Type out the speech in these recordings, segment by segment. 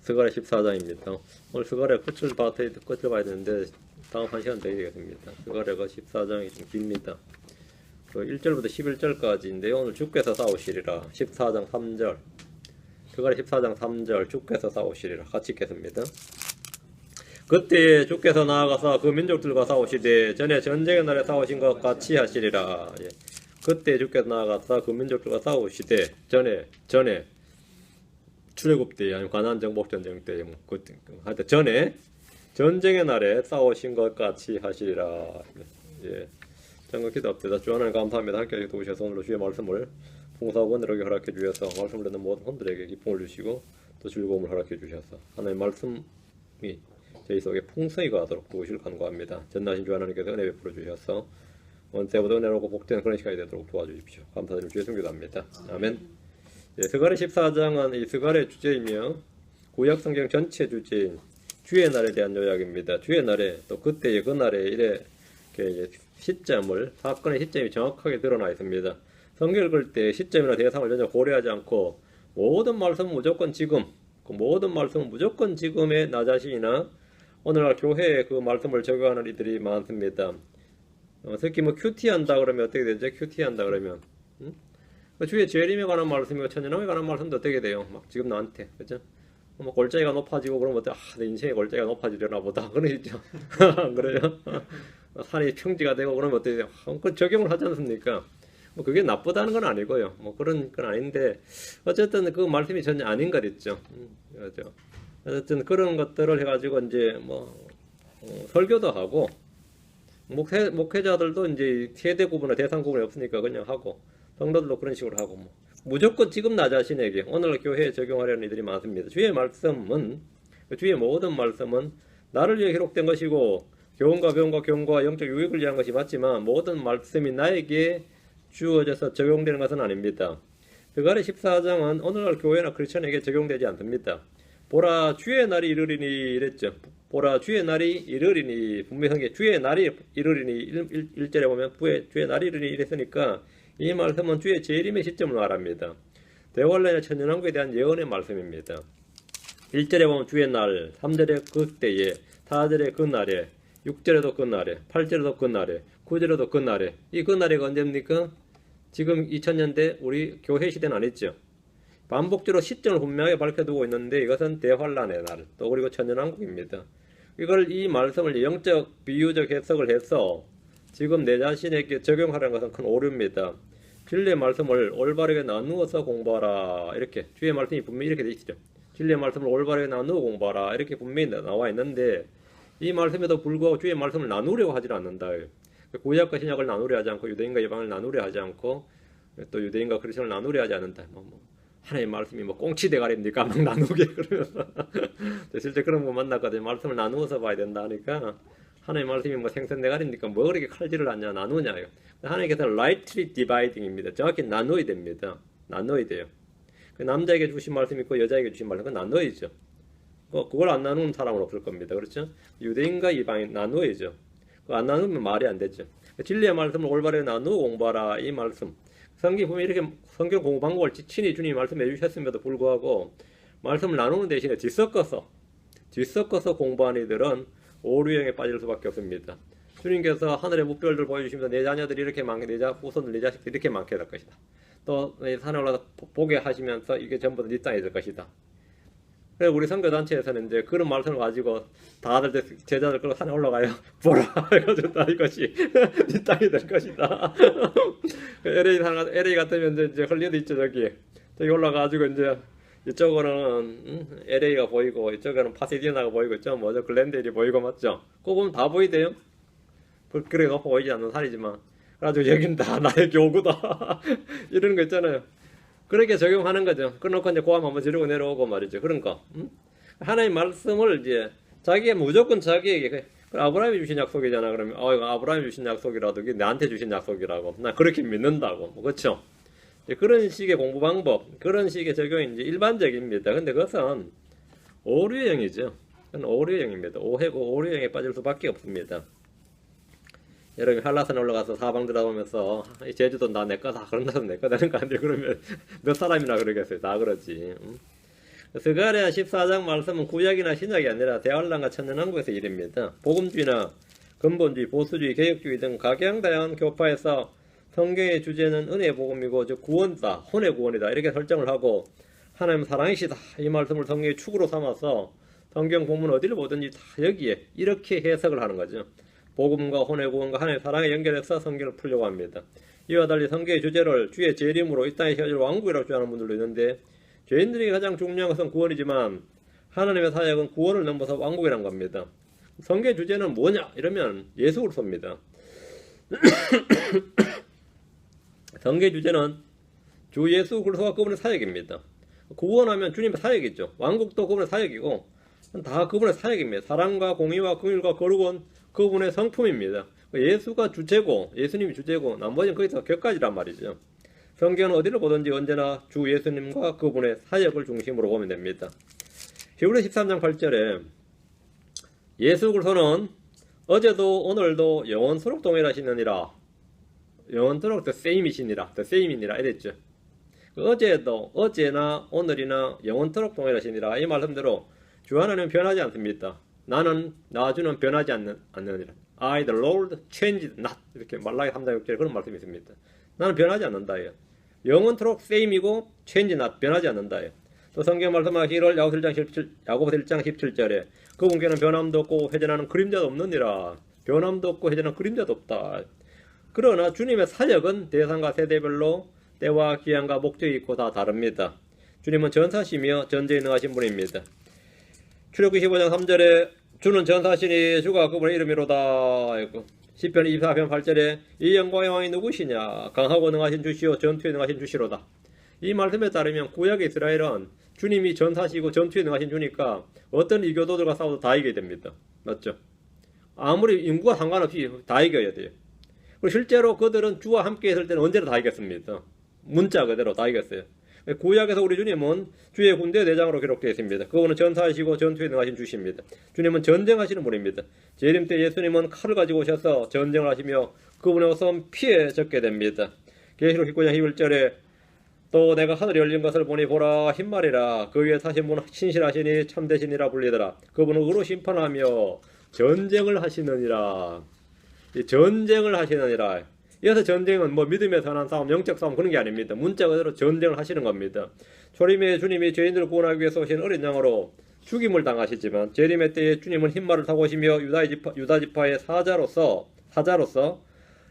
스가랴 14장입니다. 오늘 스가랴 끝을 봐야 되는데 다음 한 시간 더 되겠습니다. 스가랴가 14장이 좀 깁니다. 그 1절부터 11절까지인데 오늘 주께서 싸우시리라. 14장 3절. 스가랴 14장 3절. 주께서 싸우시리라. 같이 읽겠습니다. 그때 주께서 나아가서 그 민족들과 싸우시되 전에 전쟁의 날에 싸우신 것 같이 하시리라. 예. 그때 주께서 나아가서 그 민족들과 싸우시되 전에 출애굽 때 아니면 가나안 정복 전쟁 때 하여튼 전에 전쟁의 날에 싸우신 것 같이 하시리라. 예. 잠깐 기도합시다. 주 하나님 감사합니다. 함께 도우셔서 오늘도 주의 말씀을 봉사하고 은혜롭게 허락해 주셔서 말씀을 듣는 모든 분들에게 기쁨을 주시고 또 즐거움을 허락해 주셔서 하나님 말씀이 저희 속에 풍성히 가도록 도우실 간구합니다. 전나신 주 하나님께서 은혜 베풀어 주셔서 원때보다 은혜롭고 복되는 그런 시간이 되도록 도와주십시오. 감사드리며 주의 성교 기도합니다. 아멘. 예, 스가랴 14장은 이 스가랴의 주제이며 구약 성경 전체 주제인 주의 날에 대한 요약입니다. 주의 날에 또 그때의 그 날에 이렇게 시점을 사건의 시점이 정확하게 드러나 있습니다. 성경을 읽을 때 시점이나 대상을 전혀 고려하지 않고 모든 말씀은 무조건 지금, 그 모든 말씀은 무조건 지금의 나 자신이나 오늘날 교회에 그 말씀을 적용하는 이들이 많습니다. 특히 뭐 큐티한다 그러면 어떻게 되죠? 큐티한다 그러면 주의 재림에 관한 말씀이고 천년왕에 관한 말씀도 어떻게 돼요? 막 지금 나한테 그죠? 뭐 골짜기가 높아지고 그러면 어때? 내 인생의 골짜기가 높아지려나 보다 그러시죠? 그래요? 산이 평지가 되고 그러면 어떻게 돼요? 그 적용을 하지 않습니까? 뭐 그게 나쁘다는 건 아니고요. 뭐 그런 건 아닌데 어쨌든 그 말씀이 전혀 아닌 것 있죠. 그렇죠? 어쨌든 그런 것들을 해가지고 이제 뭐 설교도 하고 목회자들도 이제 세대 구분이나 대상 구분이 없으니까 그냥 하고 성도들도 그런 식으로 하고 뭐 무조건 지금 나 자신에게 오늘 교회에 적용하려는 이들이 많습니다. 주의 말씀은 주의 모든 말씀은 나를 위해 기록된 것이고 교훈과 배움과 경고와 영적 유익을 위한 것이 맞지만 모든 말씀이 나에게 주어져서 적용되는 것은 아닙니다. 스가랴 14장은 오늘날 교회나 크리스천에게 적용되지 않습니다. 보라 주의 날이 이르리니 이랬죠. 보라 주의 날이 이르리니 분명하게 주의 날이 이르리니 1절에 보면 주의 날이 이르리니 이랬으니까 이 말씀은 주의 재림의 시점을 말합니다. 대환란의 천년왕국에 대한 예언의 말씀입니다. 1절에 보면 주의 날, 3절에 그때에, 4절에 그 날에, 6절에도 그 날에, 8절에도 그 날에, 9절에도 그 날에. 이 그 날이 언제입니까? 지금 2000년대 우리 교회 시대는 아니죠. 반복적으로 시점을 분명하게 밝혀두고 있는데 이것은 대환란의 날, 또 그리고 천년왕국입니다. 이 말씀을 영적 비유적 해석을 해서 지금 내 자신에게 적용하라는 것은 큰 오류입니다. 진리의 말씀을 올바르게 나누어서 공부하라. 이렇게 주의 말씀이 분명히 이렇게 되어 있죠. 진리의 말씀을 올바르게 나누어 공부하라. 이렇게 분명히 나와 있는데 이 말씀에도 불구하고 주의 말씀을 나누려고 하지 않는다. 구약과 신약을 나누려 하지 않고 유대인과 이방을 나누려 하지 않고 또 유대인과 크리스천을 나누려 하지 않는다. 하나님의 말씀이 뭐 꽁치 대가리입니까? 막 나누게 그러면서 실제 그런 거 만났거든요. 말씀을 나누어서 봐야 된다 하니까 하나님의 말씀이 뭐 생선 대가리입니까? 뭐 그렇게 칼질을 하냐 나누냐요. 하나님께서 rightly dividing입니다. 정확히 나눠야 됩니다. 나눠야 돼요. 남자에게 주신 말씀이 있고 여자에게 주신 말씀은 나눠야죠. 그걸 안 나누는 사람은 없을 겁니다. 그렇죠? 유대인과 이방인 나누어야죠. 안 나누면 말이 안 되죠. 진리의 말씀을 올바르게 나누어 공부하라. 이 말씀. 성경 보면 이렇게 성경 공부 방법을 친히 주님이 말씀해 주셨음에도 불구하고 말씀을 나누는 대신에 뒤섞어서 공부하는 이들은 오류형에 빠질 수밖에 없습니다. 주님께서 하늘의 묵별들 보여주시면서 내 자녀들이 이렇게 많게, 내 후손들, 내 자식들이 이렇게 많게 될 것이다. 또 산에 올라서 보게 하시면서 이게 전부 다 네 땅이 될 것이다. 그래서 우리 선교단체에서는 이제 그런 말씀을 가지고 다들 제자들 끌고 산에 올라가요. 보라! 해가지고 다 이것이 네 땅이 될 것이다. LA 같으면 이제 헐리우드 있죠, 저기 올라가가지고 이제 이쪽으로는 LA가 보이고 이쪽에는 파세디나가 보이고 있죠. 뭐죠? 글렌데일이 보이고 맞죠? 그거 보면 다 보이대요. 그렇게 높아 보이지 않는 산이지만 그래가지고 여긴 다 나의 교구다. 이런 거 있잖아요. 그렇게 적용하는 거죠. 그러놓고 이제 고함 한번 지르고 내려오고 말이죠. 그런 거. 하나님 말씀을 이제 무조건 자기에게 아브라함이 주신 약속이잖아. 그러면 이거 아브라함이 주신 약속이라도 이게 나한테 주신 약속이라고. 나 그렇게 믿는다고. 그렇죠? 그런 식의 공부 방법, 그런 식의 적용이 이제 일반적입니다. 근데 그것은 오류형이죠. 그건 오류형입니다. 오해고 오류형에 빠질 수밖에 없습니다. 여러분 한라산에 올라가서 사방 들어보면서 제주도 나 내 거다 그런다면 내 거 되는 거 아닌데 그러면 몇 사람이나 그러겠어요. 다 그러지. 스가랴 14장 말씀은 구약이나 신약이 아니라 대환란과 천년왕국에서 일입니다. 복음주의나 근본주의, 보수주의, 개혁주의 등 각양다양한 교파에서 성경의 주제는 은혜의 복음이고 즉 구원이다, 혼의 구원이다 이렇게 설정을 하고 하나님 사랑이시다 이 말씀을 성경의 축으로 삼아서 성경 본문 어디를 보든지 다 여기에 이렇게 해석을 하는 거죠. 복음과 혼의 구원과 하나님의 사랑에 연결해서 성경을 풀려고 합니다. 이와 달리 성경의 주제를 주의 재림으로 이 땅에 세워질 왕국이라고 주장하는 분들도 있는데 죄인들이 가장 중요한 것은 구원이지만 하나님의 사역은 구원을 넘어서 왕국이란 겁니다. 성경의 주제는 뭐냐 이러면 예수 그리스도입니다. 성경의 주제는 주 예수 그리스도와 그분의 사역입니다. 구원하면 주님의 사역이죠. 왕국도 그분의 사역이고 다 그분의 사역입니다. 사랑과 공의와 긍휼과 거룩은 그분의 성품입니다. 예수가 주체고 예수님이 주체고 나머지는 거기서 격가지란 말이죠. 성경은 어디를 보든지 언제나 주 예수님과 그분의 사역을 중심으로 보면 됩니다. 히브리 13장 8절에 예수 그리스도는 어제도 오늘도 영원토록 동일하시느니라. 영원토록 the same이시니라. the same이니라 이랬죠. 어제도 어제나 오늘이나 영원토록 동일하시니라. 이 말씀대로 주 하나님은 변하지 않습니다. 나는 나주는 변하지 않느니라. I the Lord changed not. 이렇게 말라기 3장 6절에 그런 말씀이 있습니다. 나는 변하지 않는다. 영원토록 same이고 change not 변하지 않는다. 또 성경 말씀하시기를 야고보서 1장 17절에 그분께는 변함도 없고 회전하는 그림자도 없느니라. 변함도 없고 회전하는 그림자도 없다. 그러나 주님의 사역은 대상과 세대별로 때와 기한과 목적이 있고 다 다릅니다. 주님은 전사시며 전제에 능하신 분입니다. 출애굽기 15장 3절에 주는 전사시니 주가 그분의 이름이로다. 시편 24편 8절에 이 영광의 왕이 누구시냐 강하고 능하신 주시오 전투에 능하신 주시로다. 이 말씀에 따르면 구약의 이스라엘은 주님이 전사시고 전투에 능하신 주니까 어떤 이교도들과 싸워도 다 이겨야 됩니다. 맞죠? 아무리 인구가 상관없이 다 이겨야 돼요. 그리고 실제로 그들은 주와 함께 있을 때는 언제나 다 이겼습니다. 문자 그대로 다 이겼어요. 구약에서 우리 주님은 주의 군대 대장으로 기록되어 있습니다. 그분은 전사하시고 전투에 능하신 주십니다. 주님은 전쟁하시는 분입니다. 재림 때 예수님은 칼을 가지고 오셔서 전쟁을 하시며 그분의 옷은 피에 젖게 됩니다. 계시록 19장 11절에 또 내가 하늘이 열린 것을 보니 보라 흰말이라 그 위에 타신 분은 신실하시니 참되시니라 불리더라. 그분은 의로 심판하며 전쟁을 하시느니라. 전쟁을 하시느니라. 이어서 전쟁은 뭐 믿음에 선한 싸움, 영적 싸움 그런 게 아닙니다. 문자 그대로 전쟁을 하시는 겁니다. 초림에 주님이 죄인들을 구원하기 위해서 오신 어린 양으로 죽임을 당하시지만 재림의 때에 주님은 흰말을 타고 오시며 유다 지파의 사자로서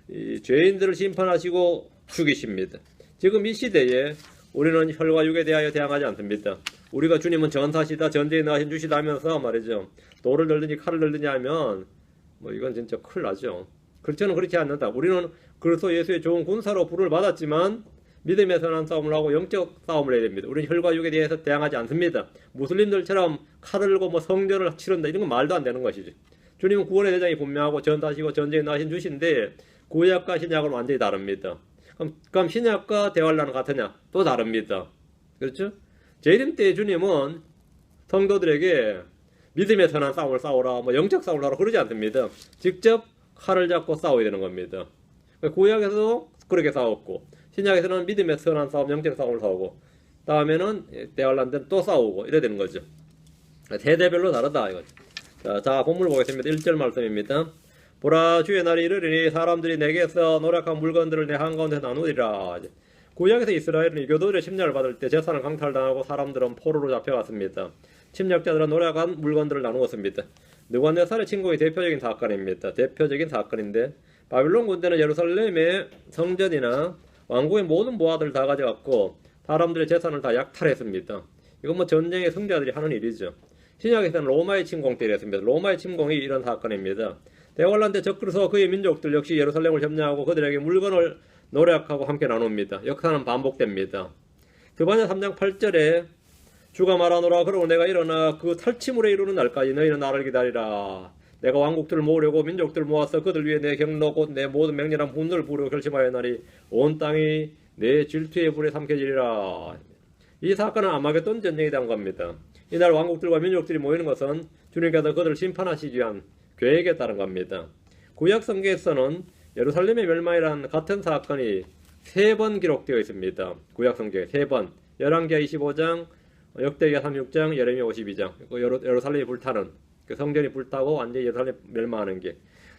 이 죄인들을 심판하시고 죽이십니다. 지금 이 시대에 우리는 혈과 육에 대하여 대항하지 않습니다. 우리가 주님은 전사시다 전쟁에 나신 주시다 하면서 말이죠. 돌을 들든지 칼을 들든지 하면 뭐 이건 진짜 큰일 나죠. 그렇지는 그렇지 않는다. 우리는 그리스도 예수의 좋은 군사로 부름을 받았지만 믿음의 선한 싸움을 하고 영적 싸움을 해야 됩니다. 우리는 혈과 육에 대해서 대항하지 않습니다. 무슬림들처럼 칼을 들고 뭐 성전을 치른다 이런 건 말도 안 되는 것이죠. 주님은 구원의 대장이 분명하고 전사시고 전쟁에 나신 주신데 구약과 신약은 완전히 다릅니다. 그럼 신약과 대환란은 같으냐? 또 다릅니다. 그렇죠? 재림 때 주님은 성도들에게 믿음의 선한 싸움을 싸우라, 뭐 영적 싸움을 하라 그러지 않습니다. 직접 칼을 잡고 싸워야 되는 겁니다. 구약에서도 그렇게 싸웠고 신약에서는 믿음의 선한 싸움, 영적 싸움을 싸우고 다음에는 대환란 때는 또 싸우고 이래야 되는 거죠. 세대별로 다르다 이거죠. 자 본문을 보겠습니다. 1절 말씀입니다. 보라 주의 날이 이르리니 사람들이 내게서 노력한 물건들을 내 한가운데서 나누리라. 구약에서 이스라엘은 이교도들의 침략을 받을 때 재산을 강탈당하고 사람들은 포로로 잡혀갔습니다. 침략자들은 노력한 물건들을 나누었습니다. 느부갓네살의 침공이 대표적인 사건입니다. 대표적인 사건인데 바빌론 군대는 예루살렘의 성전이나 왕국의 모든 보화들을 다 가져갔고 사람들의 재산을 다 약탈했습니다. 이건 뭐 전쟁의 승자들이 하는 일이죠. 신약에서는 로마의 침공 때 이랬습니다. 로마의 침공이 이런 사건입니다. 대환란 때 적그리스도와 그의 민족들 역시 예루살렘을 점령하고 그들에게 물건을 노력하고 함께 나눕니다. 역사는 반복됩니다. 스바냐 3장 8절에 주가 말하노라 그러고 내가 일어나 그 탈취물에 이르는 날까지 너희는 나를 기다리라. 내가 왕국들을 모으려고 민족들을 모아서 그들 위에 내 경로 곧 내 모든 맹렬한 분노를 부르고 결심하였나니 온 땅이 내 질투의 불에 삼켜지리라. 이 사건은 아마겟돈 전쟁에 대한 겁니다. 이날 왕국들과 민족들이 모이는 것은 주님께서 그들을 심판하시기 위한 계획에 따른 겁니다. 구약 성경에서는 예루살렘의 멸망이라는 같은 사건이 3번 기록되어 있습니다. 구약 성경에 3번. 열왕기하 25장, 역대기가 36장, 예레미야 52장. 그 예루살렘이 불타는 그 성전이 불타고 완전히 예루살렘 멸망하는 게.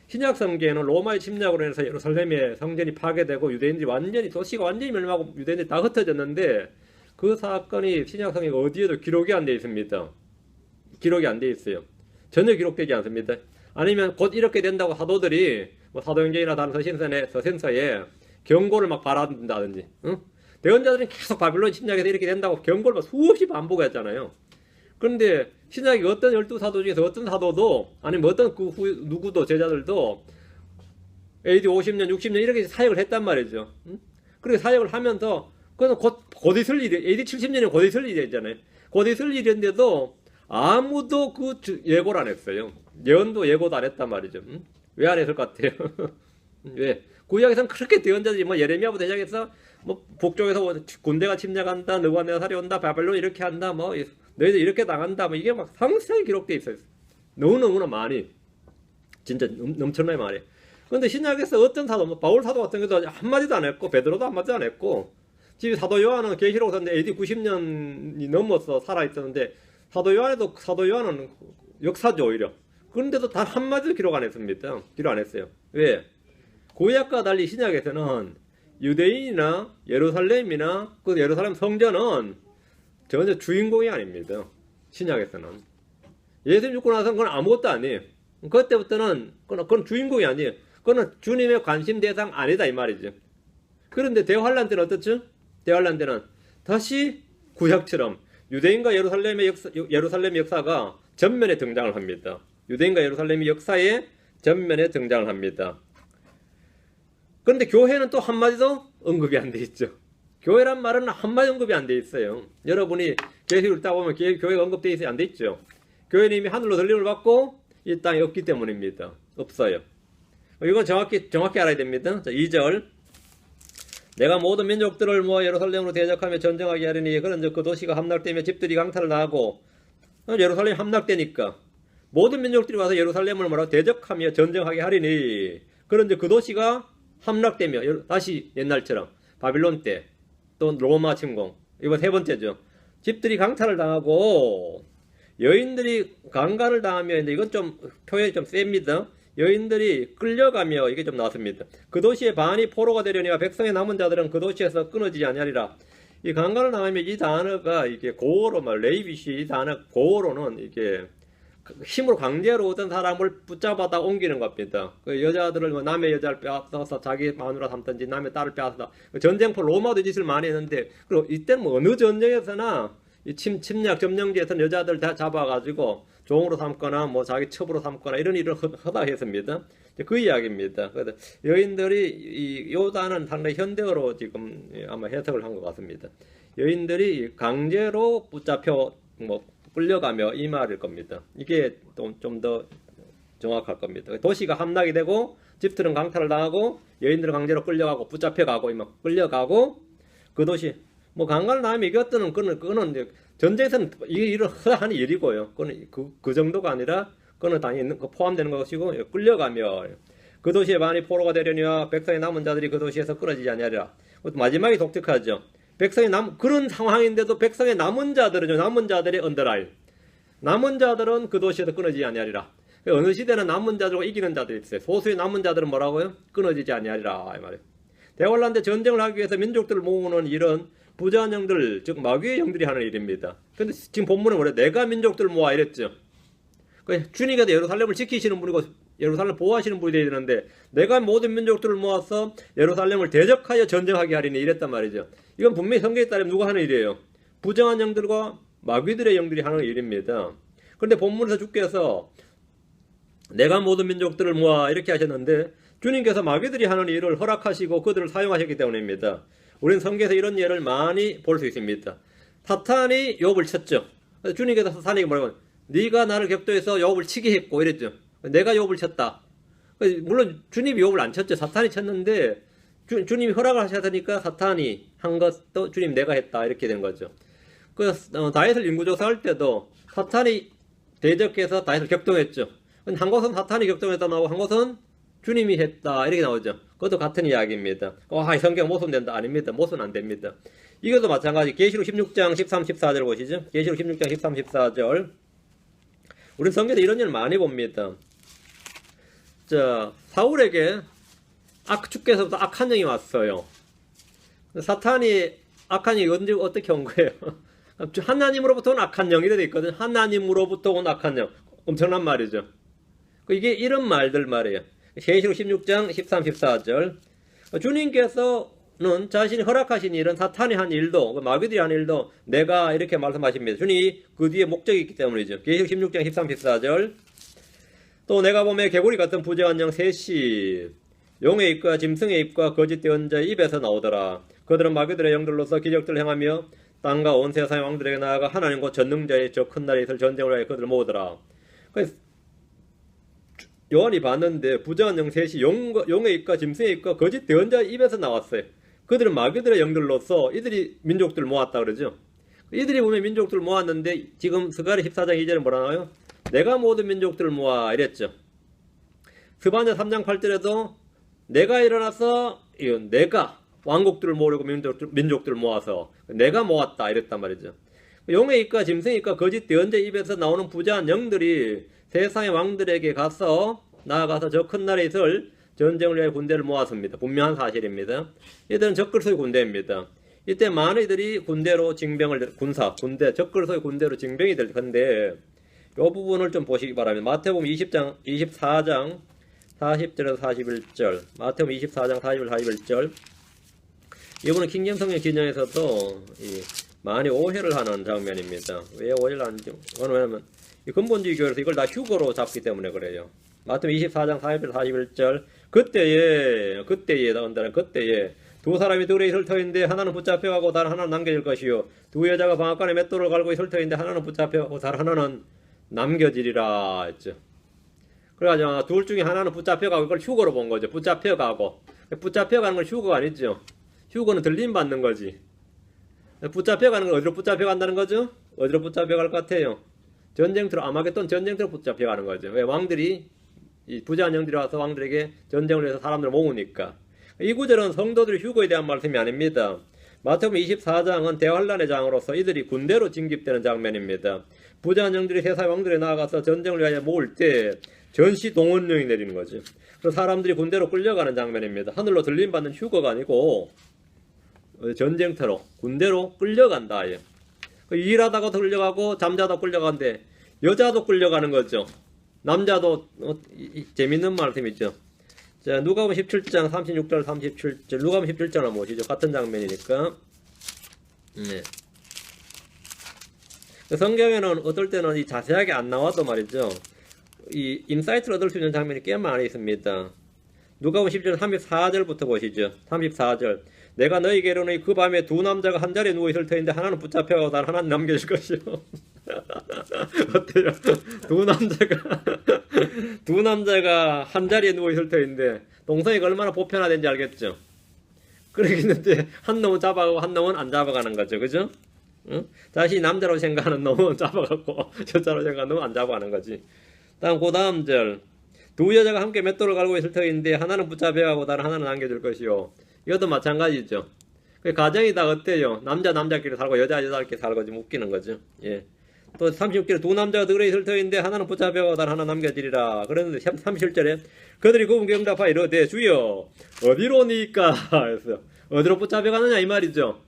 신약 성경에는 로마의 침략으로 인해서 예루살렘의 성전이 파괴되고 유대인들이 완전히 도시가 완전히 멸망하고 유대인들이 다 흩어졌는데 그 사건이 신약 성경 어디에도 기록이 안 돼 있습니다. 기록이 안 돼 있어요. 전혀 기록되지 않습니다. 아니면 곧 이렇게 된다고 사도들이 뭐 사도행전이나 다른 서신서에 경고를 막 발한다든지, 응? 대언자들은 계속 바빌론 침략에서 이렇게 된다고 경고를 막 수없이 반복했잖아요. 그런데 신약이 어떤 12사도 중에서 어떤 사도도 아니면 어떤 누구도 제자들도 AD 50년, 60년 이렇게 사역을 했단 말이죠. 응? 그렇게 사역을 하면서 그건 곧 있을 일이, AD 70년에 곧 있을 일이잖아요. 곧 있을 일인데도 아무도 그 예고를 안 했어요. 예언도 예고도 안 했단 말이죠. 응? 왜 안 했을 것 같아요? 왜? 구약에서는 그렇게 대언자들이 뭐 예레미야부터 시작해서 뭐 북쪽에서 군대가 침략한다, 너와 내가 살려온다, 바벨론 이렇게 한다, 뭐 너희들 이렇게 당한다, 뭐 이게 막 상세하게 기록돼 있어요. 너무너무나 많이, 진짜 넘쳐나게 많이. 그런데 신약에서 어떤 사도, 뭐 바울 사도 같은 경우도 한마디도 안 했고 베드로도 한마디도 안 했고, 지금 사도 요한은 계시록 썼는데 AD 90년이 넘어서 살아있었는데 사도 요한은 역사죠 오히려. 그런데도 단 한마디도 기록 안 했습니다. 기록 안 했어요. 왜? 구약과 달리 신약에서는 유대인이나 예루살렘이나 그 예루살렘 성전은 전혀 주인공이 아닙니다. 신약에서는. 예수님 죽고 나서는 그건 아무것도 아니에요. 그때부터는 그건 주인공이 아니에요. 그건 주님의 관심 대상 아니다 이 말이죠. 그런데 대환란 때는 어떻죠? 대환란 때는 다시 구약처럼 유대인과 예루살렘의 역사가 전면에 등장을 합니다. 유대인과 예루살렘의 역사에 전면에 등장을 합니다. 그런데 교회는 또 한마디도 언급이 안 돼 있죠. 교회란 말은 한마디 언급이 안 돼 있어요. 여러분이 계시를 읽다 보면 교회가 언급돼 있어요? 안 돼 있죠. 교회는 이미 하늘로 들림을 받고 이 땅에 없기 때문입니다. 없어요. 이건 정확히 알아야 됩니다. 자, 2절. 내가 모든 민족들을 모아 예루살렘으로 대적하며 전쟁하게 하리니 그런즉 그 도시가 함락되며 집들이 강탈을 나고 예루살렘이 함락되니까 모든 민족들이 와서 예루살렘을 뭐라고 대적하며 전쟁하게 하리니 그런즉 그 도시가 함락되며 다시 옛날처럼 바빌론 때 또 로마 침공 이번 세 번째죠. 집들이 강탈을 당하고 여인들이 강간을 당하며 이건 좀 표현이 좀 셉니다. 여인들이 끌려가며 이게 좀 나왔습니다. 그 도시의 반이 포로가 되려니와 백성의 남은 자들은 그 도시에서 끊어지지 아니하리라. 이 강간을 당하면 이 단어가 이게 고어로 말 레이비시 이 단어 고어로는 이게 힘으로 강제로 어떤 사람을 붙잡아다 옮기는 겁니다. 그 여자들을 뭐 남의 여자를 빼앗아서 자기 마누라 삼든지 남의 딸을 빼앗아다 전쟁포 로마도 짓을 많이 했는데 그리고 이때는 뭐 어느 전쟁에서나 이 침략 점령지에서는 여자들 다 잡아가지고 종으로 삼거나 뭐 자기 첩으로 삼거나 이런 일을 하다 했습니다. 그 이야기입니다. 그래서 여인들이 요 단어는 상당히 현대어로 지금 아마 해석을 한 것 같습니다. 여인들이 강제로 붙잡혀 뭐 끌려가며 이 말일 겁니다. 이게 좀 더 정확할 겁니다. 도시가 함락이 되고 집들은 강탈을 당하고 여인들은 강제로 끌려가고 붙잡혀가고 막 끌려가고 그 도시 뭐 강간을 당하면 이게 어떤 그거는 이제 전쟁에서는 이게 일을 하는 일이고요. 그거는 그 정도가 아니라 그거는 당연히 포함되는 것이고 끌려가며 그 도시의 반이 포로가 되려니와 백성의 남은 자들이 그 도시에서 끊어지지 아니하리라. 마지막이 독특하죠. 그런 상황인데도 백성의 남은 자들이 언더라인. 남은 자들은 그 도시에서 끊어지지 아니하리라. 어느 시대는 남은 자들과 이기는 자들이 있어요. 소수의 남은 자들은 뭐라고요? 끊어지지 아니하리라 이 말이에요. 대환란 때 전쟁을 하기 위해서 민족들을 모으는 일은 부자한 영들, 즉 마귀의 영들이 하는 일입니다. 근데 지금 본문은 뭐래? 내가 민족들을 모아 이랬죠. 주님께서 예루살렘을 지키시는 분이고 예루살렘을 보호하시는 분이 되어야 되는데 내가 모든 민족들을 모아서 예루살렘을 대적하여 전쟁하게 하리니 이랬단 말이죠. 이건 분명히 성경에 따르면 누가 하는 일이에요? 부정한 영들과 마귀들의 영들이 하는 일입니다. 그런데 본문에서 주께서 내가 모든 민족들을 모아 이렇게 하셨는데 주님께서 마귀들이 하는 일을 허락하시고 그들을 사용하셨기 때문입니다. 우리는 성경에서 이런 예를 많이 볼 수 있습니다. 사탄이 욥을 쳤죠. 주님께서 사탄에게 뭐라고 네가 나를 격도해서 욥을 치게 했고 이랬죠. 내가 욥을 쳤다. 물론 주님이 욥을 안 쳤죠. 사탄이 쳤는데 주님이 허락을 하셨으니까 사탄이 한 것도 주님 내가 했다 이렇게 된 거죠. 다윗을 인구조사할 때도 사탄이 대적해서 다윗을 격동했죠. 한 곳은 사탄이 격동했다 나오고 한 곳은 주님이 했다 이렇게 나오죠. 그것도 같은 이야기입니다. 이 성경 모순된다. 아닙니다. 모순 안 됩니다. 이것도 마찬가지. 계시록 16장 13, 14절 보시죠. 계시록 16장 13, 14절. 우리 성경에서 이런 일 많이 봅니다. 자, 사울에게 주께서부터 악한 영이 왔어요. 사탄이 악한 영이 언제 어떻게 온 거예요? 하나님으로부터 온 악한 영이 되어 있거든요. 하나님으로부터 온 악한 영. 엄청난 말이죠. 이게 이런 말들 말이에요. 계시록 16장 13, 14절. 주님께서는 자신이 허락하신 일은 사탄이 한 일도 마귀들이 한 일도 내가 이렇게 말씀하십니다. 주님이 그 뒤에 목적이 있기 때문이죠. 계시록 16장 13, 14절. 또 내가 보매 개구리 같은 부정한 영 셋이 용의 입과 짐승의 입과 거짓 대언자의 입에서 나오더라. 그들은 마귀들의 영들로서 기적들을 행하며 땅과 온 세상의 왕들에게 나아가 하나님 곧 전능자의 저 큰 날에 있을 전쟁을 위하여 그들을 모으더라. 그래서 요한이 봤는데 부정한 영 셋이 용의 입과 짐승의 입과 거짓 대언자의 입에서 나왔어요. 그들은 마귀들의 영들로서 이들이 민족들 모았다 그러죠. 이들이 보면 민족들 모았는데 지금 스가랴 14장 2절에 뭐라 나와요? 내가 모든 민족들을 모아 이랬죠. 스바냐 3장 8절에도 내가 일어나서 내가 왕국들을 모으려고 민족들을 모아서 내가 모았다 이랬단 말이죠. 용의 입과 짐승의 입과 거짓 대언자의 입에서 나오는 부자한 영들이 세상의 왕들에게 가서 나아가서 저 큰 나라에 있을 전쟁을 위해 군대를 모았습니다. 분명한 사실입니다. 이들은 적글소의 군대입니다. 이때 많은 이들이 군대로 징병을 적글소의 군대로 징병이 될 건데 이 부분을 좀 보시기 바랍니다. 마태복음 24장 40절에서 41절. 마태복음 24장 40절 41절. 이번은 킹제임스 성경 기념에서도 많이 오해를 하는 장면입니다. 왜 오해를 하는지. 왜냐하면 근본주의 교회에서 이걸 다 휴거로 잡기 때문에 그래요. 마태복음 24장 40절 41절. 그때에 두 사람이 들에 있을 터인데 하나는 붙잡혀가고 다른 하나는 남겨질 것이요 두 여자가 방앗간에 맷돌을 갈고 있을 터인데 하나는 붙잡혀가고 다른 하나는 남겨지리라 했죠. 그래가지고 둘 중에 하나는 붙잡혀가고 이걸 휴거로 본 거죠. 붙잡혀가는 건 휴거가 아니죠. 휴거는 들림 받는 거지. 붙잡혀가는 건 어디로 붙잡혀간다는 거죠? 어디로 붙잡혀갈 것 같아요? 전쟁터로, 아마겟돈 전쟁터로 붙잡혀가는 거죠. 왜? 왕들이 이 부자한 영들이 와서 왕들에게 전쟁을 해서 사람들을 모으니까. 이 구절은 성도들의 휴거에 대한 말씀이 아닙니다. 마태복음 24장은 대환란의 장으로서 이들이 군대로 징집되는 장면입니다. 부자한 영들이 세상의 왕들에 나아가서 전쟁을 위하여 모을 때 전시 동원령이 내리는 거죠. 그래서 사람들이 군대로 끌려가는 장면입니다. 하늘로 들림받는 휴거가 아니고 전쟁터로 군대로 끌려간다. 일하다가도 끌려가고 잠자다 끌려가는데 여자도 끌려가는 거죠. 남자도 재밌는 말씀이죠. 자, 누가복음 17장 36절 37절. 누가복음 17장을 보시죠. 같은 장면이니까. 네. 성경에는 어떨 때는 자세하게 안 나와도 말이죠. 이 인사이트를 얻을 수 있는 장면이 꽤 많이 있습니다. 누가복음 10절 34절부터 보시죠. 34절. 내가 너희에게 이르노니 그 밤에 두 남자가 한 자리에 누워 있을 터인데 하나는 붙잡혀가고 다른 하나는 남겨질 것이요. 어때요? 두 남자가 한 자리에 누워 있을 터인데 동성애가 얼마나 보편화된지 알겠죠? 그러겠는데 한 놈은 잡아가고 한 놈은 안 잡아가는 거죠. 그죠? 응? 자신이 남자로 생각하는 놈은 잡아가고 여자로 생각하는 놈은 안 잡아가는 거지. 그 다음 절. 두 여자가 함께 맷돌을 갈고 있을 터인데 하나는 붙잡혀가고 다른 하나는 남겨질 것이요. 이것도 마찬가지죠. 가정이 다 어때요? 남자끼리 살고 여자끼리 살고 좀 웃기는 거죠. 예. 또 36절에 두 남자가 들에 있을 터인데 하나는 붙잡혀가고 다른 하나 남겨지리라. 그런데 37절에 그들이 그분께 응답하여 이르되 주여 어디로니까 해서 어디로 붙잡혀가느냐 이 말이죠.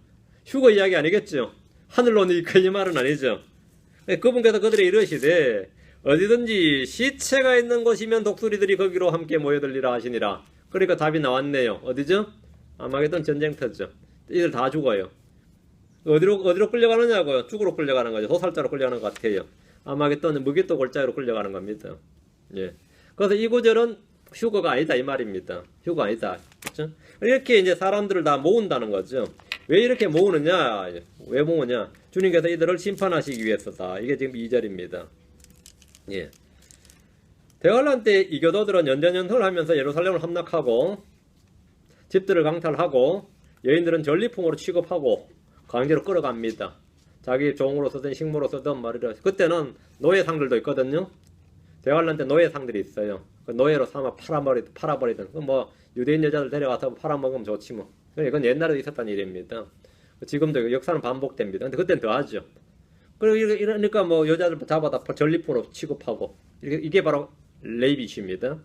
휴거 이야기 아니겠죠. 하늘로니까 이 말은 아니죠. 그분께서 그들이 이르시되 어디든지 시체가 있는 곳이면 독수리들이 거기로 함께 모여들리라 하시니라. 그러니까 답이 나왔네요. 어디죠? 아마겟돈 전쟁터죠. 이들 다 죽어요. 어디로 끌려가느냐고요? 죽으로 끌려가는 거죠. 도살자로 끌려가는 것 같아요. 아마겟돈은 무기또 골짜기로 끌려가는 겁니다. 예. 그래서 이 구절은 휴거가 아니다 이 말입니다. 휴거 아니다. 그렇죠? 이렇게 이제 사람들을 다 모은다는 거죠. 왜 이렇게 모으느냐? 왜 모으냐? 주님께서 이들을 심판하시기 위해서다. 이게 지금 2절입니다. 예. 대환란 때 이교도들은 연전연승을 하면서 예루살렘을 함락하고 집들을 강탈하고 여인들은 전리품으로 취급하고 강제로 끌어갑니다. 자기 종으로 쓰든 식모로 쓰든 말이라. 그때는 노예상들도 있거든요. 대환란 때 노예상들이 있어요. 그 노예로 삼아 팔아버리든 뭐 유대인 여자들 데려가서 팔아먹으면 좋지 뭐. 그건 옛날에도 있었던 일입니다. 지금도 역사는 반복됩니다. 근데 그때는 더 하죠. 그러니까 뭐 여자들 잡아다 전리품으로 취급하고 이게 바로 레이비시입니다.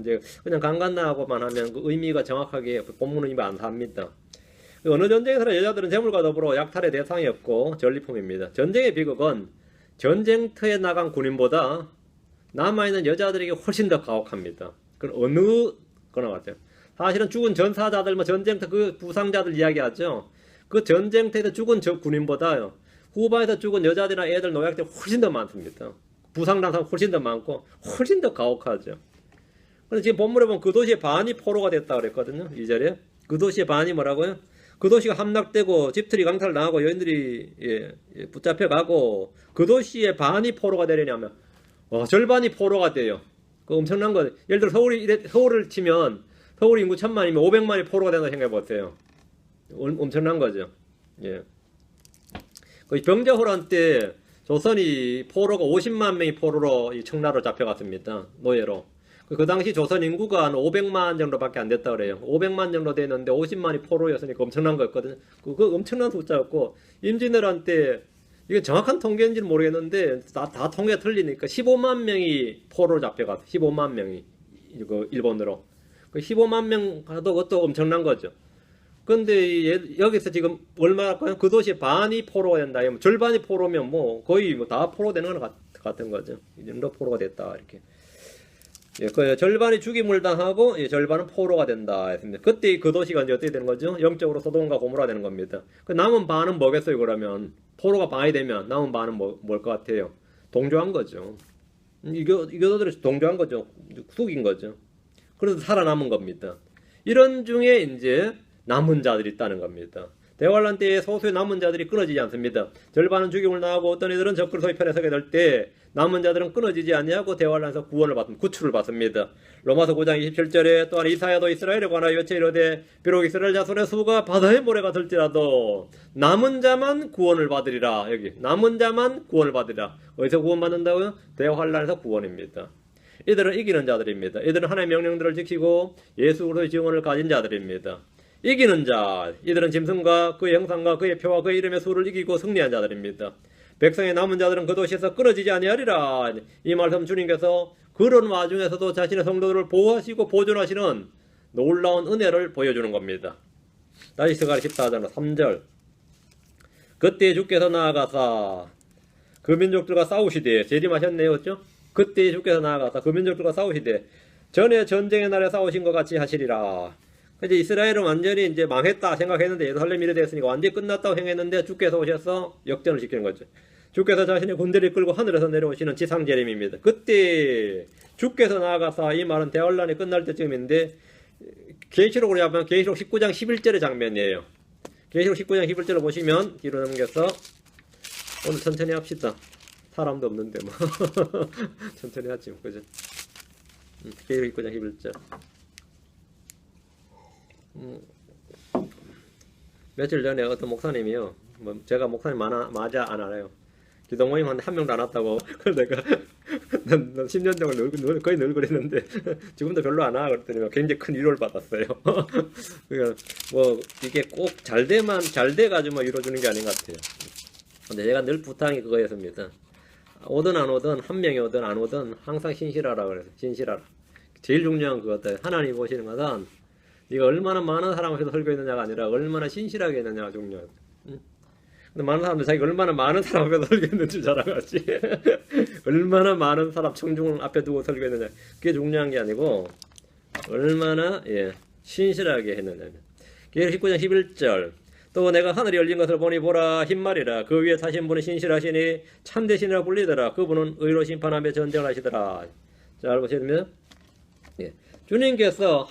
이제 그냥 강간나하고만 하면 그 의미가 정확하게 본문 의미가 안 삽니다. 어느 전쟁에서나 여자들은 재물과 더불어 약탈의 대상이었고 전리품입니다. 전쟁의 비극은 전쟁터에 나간 군인보다 남아있는 여자들에게 훨씬 더 가혹합니다. 그건 어느 거나 같아요. 사실은 죽은 전사자들, 뭐 전쟁터 그 부상자들 이야기하죠. 그 전쟁터에서 죽은 저 군인보다요, 후반에서 죽은 여자들이나 애들, 노약자들이 훨씬 더 많습니다. 부상당 사람 훨씬 더 많고 훨씬 더 가혹하죠. 근데 지금 본문에 보면 그 도시의 반이 포로가 됐다 그랬거든요. 2절에 그 도시의 반이 뭐라고요? 그 도시가 함락되고 집들이 강탈 당하고 여인들이 붙잡혀가고 그 도시의 반이 포로가 되려냐면 절반이 포로가 돼요. 그 엄청난 거. 예를 들어 서울을 치면 서울 인구 1000만이면 500만이 포로가 된다고 생각해 보세요. 엄청난 거죠. 예. 그 병자호란 때 조선이 포로가 50만 명이 포로로 이 청나라로 잡혀갔습니다. 노예로. 그 당시 조선 인구가 한 500만 정도밖에 안 됐다 그래요. 500만 정도 됐는데 50만이 포로였으니까 엄청난 거였거든요. 그 엄청난 숫자였고, 임진왜란 때 이게 정확한 통계인지는 모르겠는데 다 통계가 틀리니까 15만 명이 포로로 잡혀갔어. 15만 명이 그 일본으로. 그 15만 명 가도 그것도 엄청난 거죠. 근데 여기서 지금 얼마일까요? 그 도시 반이 포로가 된다. 절반이 포로면 뭐 거의 뭐 다 포로 되는 것 같은 거죠. 이 정도 포로가 됐다 이렇게. 예, 그 절반이 죽임을 당하고 절반은 포로가 된다 했습니다. 그때 그 도시가 이제 어떻게 되는 거죠? 영적으로 소돔과 고모라 되는 겁니다. 그 남은 반은 뭐겠어요? 그러면 포로가 반이 되면 남은 반은 뭘 것 같아요? 동조한 거죠. 이거들이 동조한 거죠. 속인 거죠. 그래서 살아남은 겁니다. 이런 중에 이제 남은 자들이 있다는 겁니다. 대환란 때에 소수의 남은 자들이 끊어지지 않습니다. 절반은 죽임을 당하고 어떤 이들은 적그리스도의 편에 서게 될 때 남은 자들은 끊어지지 아니하고 대환란에서 구출을 받습니다. 로마서 9장 27절에 또한 이사야도 이스라엘에 관하여 여체 이르되 비록 이스라엘 자손의 수가 바다의 모래가 될지라도 남은 자만 구원을 받으리라. 여기 남은 자만 구원을 받으리라. 어디서 구원받는다고요? 대환란에서 구원입니다. 이들은 이기는 자들입니다. 이들은 하나님의 명령들을 지키고 예수 그리스도의 증언을 가진 자들입니다. 이기는 자, 이들은 짐승과 그의 형상과 그의 표와 그의 이름의 수를 이기고 승리한 자들입니다. 백성의 남은 자들은 그 도시에서 끊어지지 아니하리라. 이 말씀 주님께서 그런 와중에서도 자신의 성도들을 보호하시고 보존하시는 놀라운 은혜를 보여주는 겁니다. 다시 스가랴 14장 3절. 그때 주께서 나아가사 그 민족들과 싸우시되, 재림하셨네요. 그렇죠? 그때 주께서 나아가사 그 민족들과 싸우시되 전에 전쟁의 날에 싸우신 것 같이 하시리라. 이제 이스라엘은 완전히 이제 망했다 생각했는데 예루살렘이 이래 됐으니까 완전히 끝났다고 생각했는데 주께서 오셔서 역전을 시키는 거죠. 주께서 자신의 군대를 끌고 하늘에서 내려오시는 지상재림입니다. 그때 주께서 나아가사, 이 말은 대환란이 끝날 때쯤인데 계시록으로 잡으면 계시록 19장 11절의 장면이에요. 계시록 19장 11절을 보시면 뒤로 넘겨서 오늘 천천히 합시다. 사람도 없는데 뭐 천천히 하지 뭐, 그죠? 계시록 19장 11절. 며칠 전에 어떤 목사님이요, 뭐 제가 목사님 맞아 안 알아요. 기도 모임 한 명도 안 왔다고. 그래서 내가 난 10년 동안 거의 늘 그랬는데 지금도 별로 안 와. 그랬더니 굉장히 큰 위로를 받았어요. 그러니까 뭐 이게 꼭 잘 돼가지고 뭐 위로 주는 게 아닌 것 같아요. 근데 제가 늘 부탁이 그거였습니다. 오든 안 오든, 한 명이 오든 안 오든 항상 신실하라 그래서. 신실하라. 제일 중요한 그것들. 하나님 보시는 것은 네가 얼마나 많은 사람 앞에서 설교했느냐가 아니라 얼마나 신실하게 했느냐가 중요하다. 근데 많은 사람들 자기가 얼마나 많은 사람 앞에서 설교했는지 잘 알아가지. 얼마나 많은 사람 청중 앞에 두고 설교했느냐, 그게 중요한 게 아니고 얼마나 신실하게 했느냐. 계시록 19장 11절. 또 내가 하늘이 열린 것을 보니 보라, 흰말이라. 그 위에 타신 분은 신실하시니 참되시니라 불리더라. 그분은 의로 심판하며 전쟁을 하시더라. 잘 보셔야 됩니다. 주님께서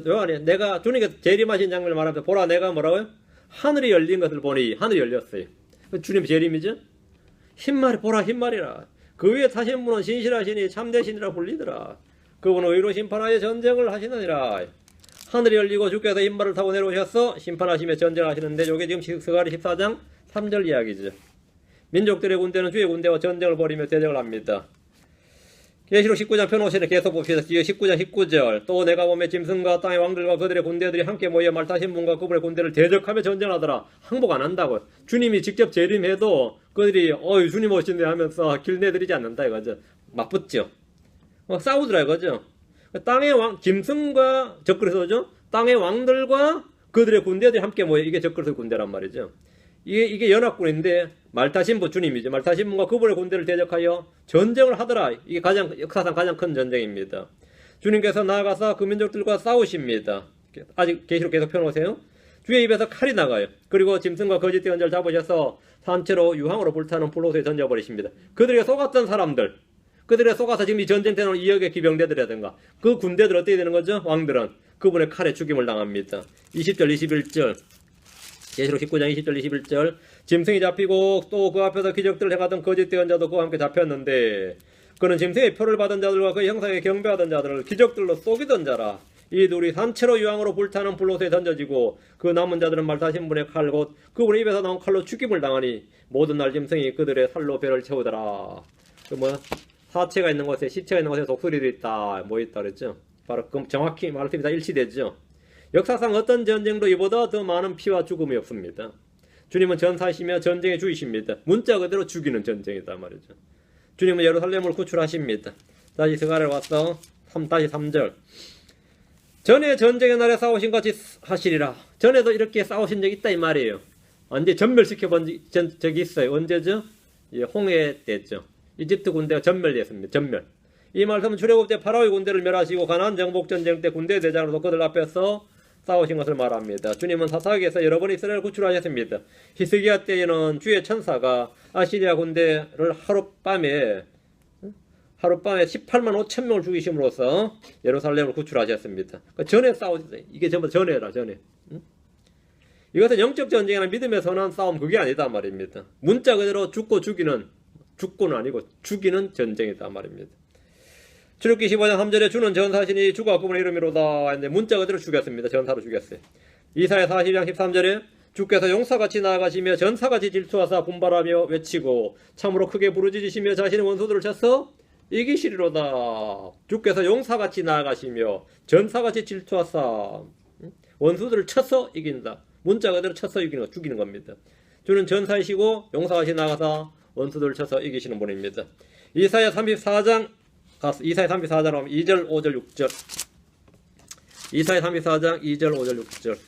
여기 내가 주님께서 재림하신 장면을 말하면서 보라, 내가 뭐라고요? 하늘이 열린 것을 보니, 하늘이 열렸어요. 주님 재림이죠? 흰말이, 보라 흰말이라. 그 위에 타신 분은 신실하시니 참되시니라 불리더라. 그분은 의로 심판하여 전쟁을 하시느니라. 하늘이 열리고 주께서 흰말을 타고 내려오셔서 심판하시며 전쟁을 하시는데, 이게 지금 스가랴 14장 3절 이야기죠. 민족들의 군대는 주의 군대와 전쟁을 벌이며 대적을 합니다. 계시록 19장 펴놓으시는 계속 봅시다. 19장 19절. 또 내가 보매 짐승과 땅의 왕들과 그들의 군대들이 함께 모여 말타신 분과 그분의 군대를 대적하며 전쟁하더라. 항복 안 한다고. 주님이 직접 재림해도 그들이 주님 오신대 하면서 길 내드리지 않는다 이거죠. 맞붙죠. 싸우더라 이거죠. 땅의 왕 짐승과 적그리스도죠. 땅의 왕들과 그들의 군대들이 함께 모여 이게 적그리스도 군대란 말이죠. 이게 연합군인데 말타신부 주님이죠. 말타신부가 그분의 군대를 대적하여 전쟁을 하더라. 이게 역사상 가장 큰 전쟁입니다. 주님께서 나아가서 그 민족들과 싸우십니다. 아직 계시록 계속 펴놓으세요. 주의 입에서 칼이 나가요. 그리고 짐승과 거짓 대언자를 잡으셔서 산채로 유황으로 불타는 불로소에 던져버리십니다. 그들에게 속았던 사람들, 그들에 속아서 지금 이 전쟁 때는 2억의 기병대들이라든가 그 군대들 어떻게 되는 거죠? 왕들은 그분의 칼에 죽임을 당합니다. 20절 21절 계시록 19장 20절 21절 짐승이 잡히고 또 그 앞에서 기적들을 행하던 거짓 대언자도 그와 함께 잡혔는데 그는 짐승의 표를 받은 자들과 그 형상에 경배하던 자들을 기적들로 속이던 자라. 이 둘이 산채로 유황으로 불타는 불로소에 던져지고 그 남은 자들은 말타신 분의 칼 곧 그분의 입에서 나온 칼로 죽임을 당하니 모든 날 짐승이 그들의 살로 배를 채우더라. 사체가 있는 곳에 시체가 있는 곳에 독수리도 있다. 뭐 있다 그랬죠. 바로 정확히 말씀이 다 일치되죠. 역사상 어떤 전쟁도 이보다 더 많은 피와 죽음이 없습니다. 주님은 전사시며 전쟁의 주이십니다. 문자 그대로 죽이는 전쟁이다 말이죠. 주님은 예루살렘을 구출하십니다. 다시 스가랴 와서 다시 3절 전에 전쟁의 날에 싸우신 같이 하시리라. 전에도 이렇게 싸우신 적이 있다 이 말이에요. 언제 전멸시켜본 적이 있어요. 언제죠? 홍해 때죠. 이집트 군대가 전멸됐습니다. 전멸. 이 말씀은 출애굽 때 파라오의 군대를 멸하시고 가나안 정복 전쟁 때 군대 대장으로서 그들 앞에서 싸우신 것을 말합니다. 주님은 사사기에서 여러 번 이스라엘을 구출하셨습니다. 히스기야 때에는 주의 천사가 아시리아 군대를 하룻밤에 18만 5천 명을 죽이심으로써 예루살렘을 구출하셨습니다. 전에 싸우셨어요. 이게 전부 전에라 전에. 이것은 영적 전쟁이나 믿음의 선한 싸움 그게 아니다 말입니다. 문자 그대로 죽고는 아니고 죽이는 전쟁이다 말입니다. 출애굽기 15장 3절에 주는 전사신이 주가 그분의 이름이로다 했는데 문자 그대로 죽였습니다. 전사로 죽였어요. 이사야 40장 13절에 주께서 용사같이 나아가시며 전사같이 질투하사 분발하며 외치고 참으로 크게 부르짖으시며 자신의 원수들을 쳐서 이기시리로다. 주께서 용사같이 나아가시며 전사같이 질투하사 원수들을 쳐서 이긴다. 문자 그대로 쳐서 이기는 거, 죽이는 겁니다. 주는 전사이시고 용사같이 나아가사 원수들을 쳐서 이기시는 분입니다. 이사야 34장 가서 이사야 34장 하면 2절 5절 6절 이사야 34장 2절 5절 6절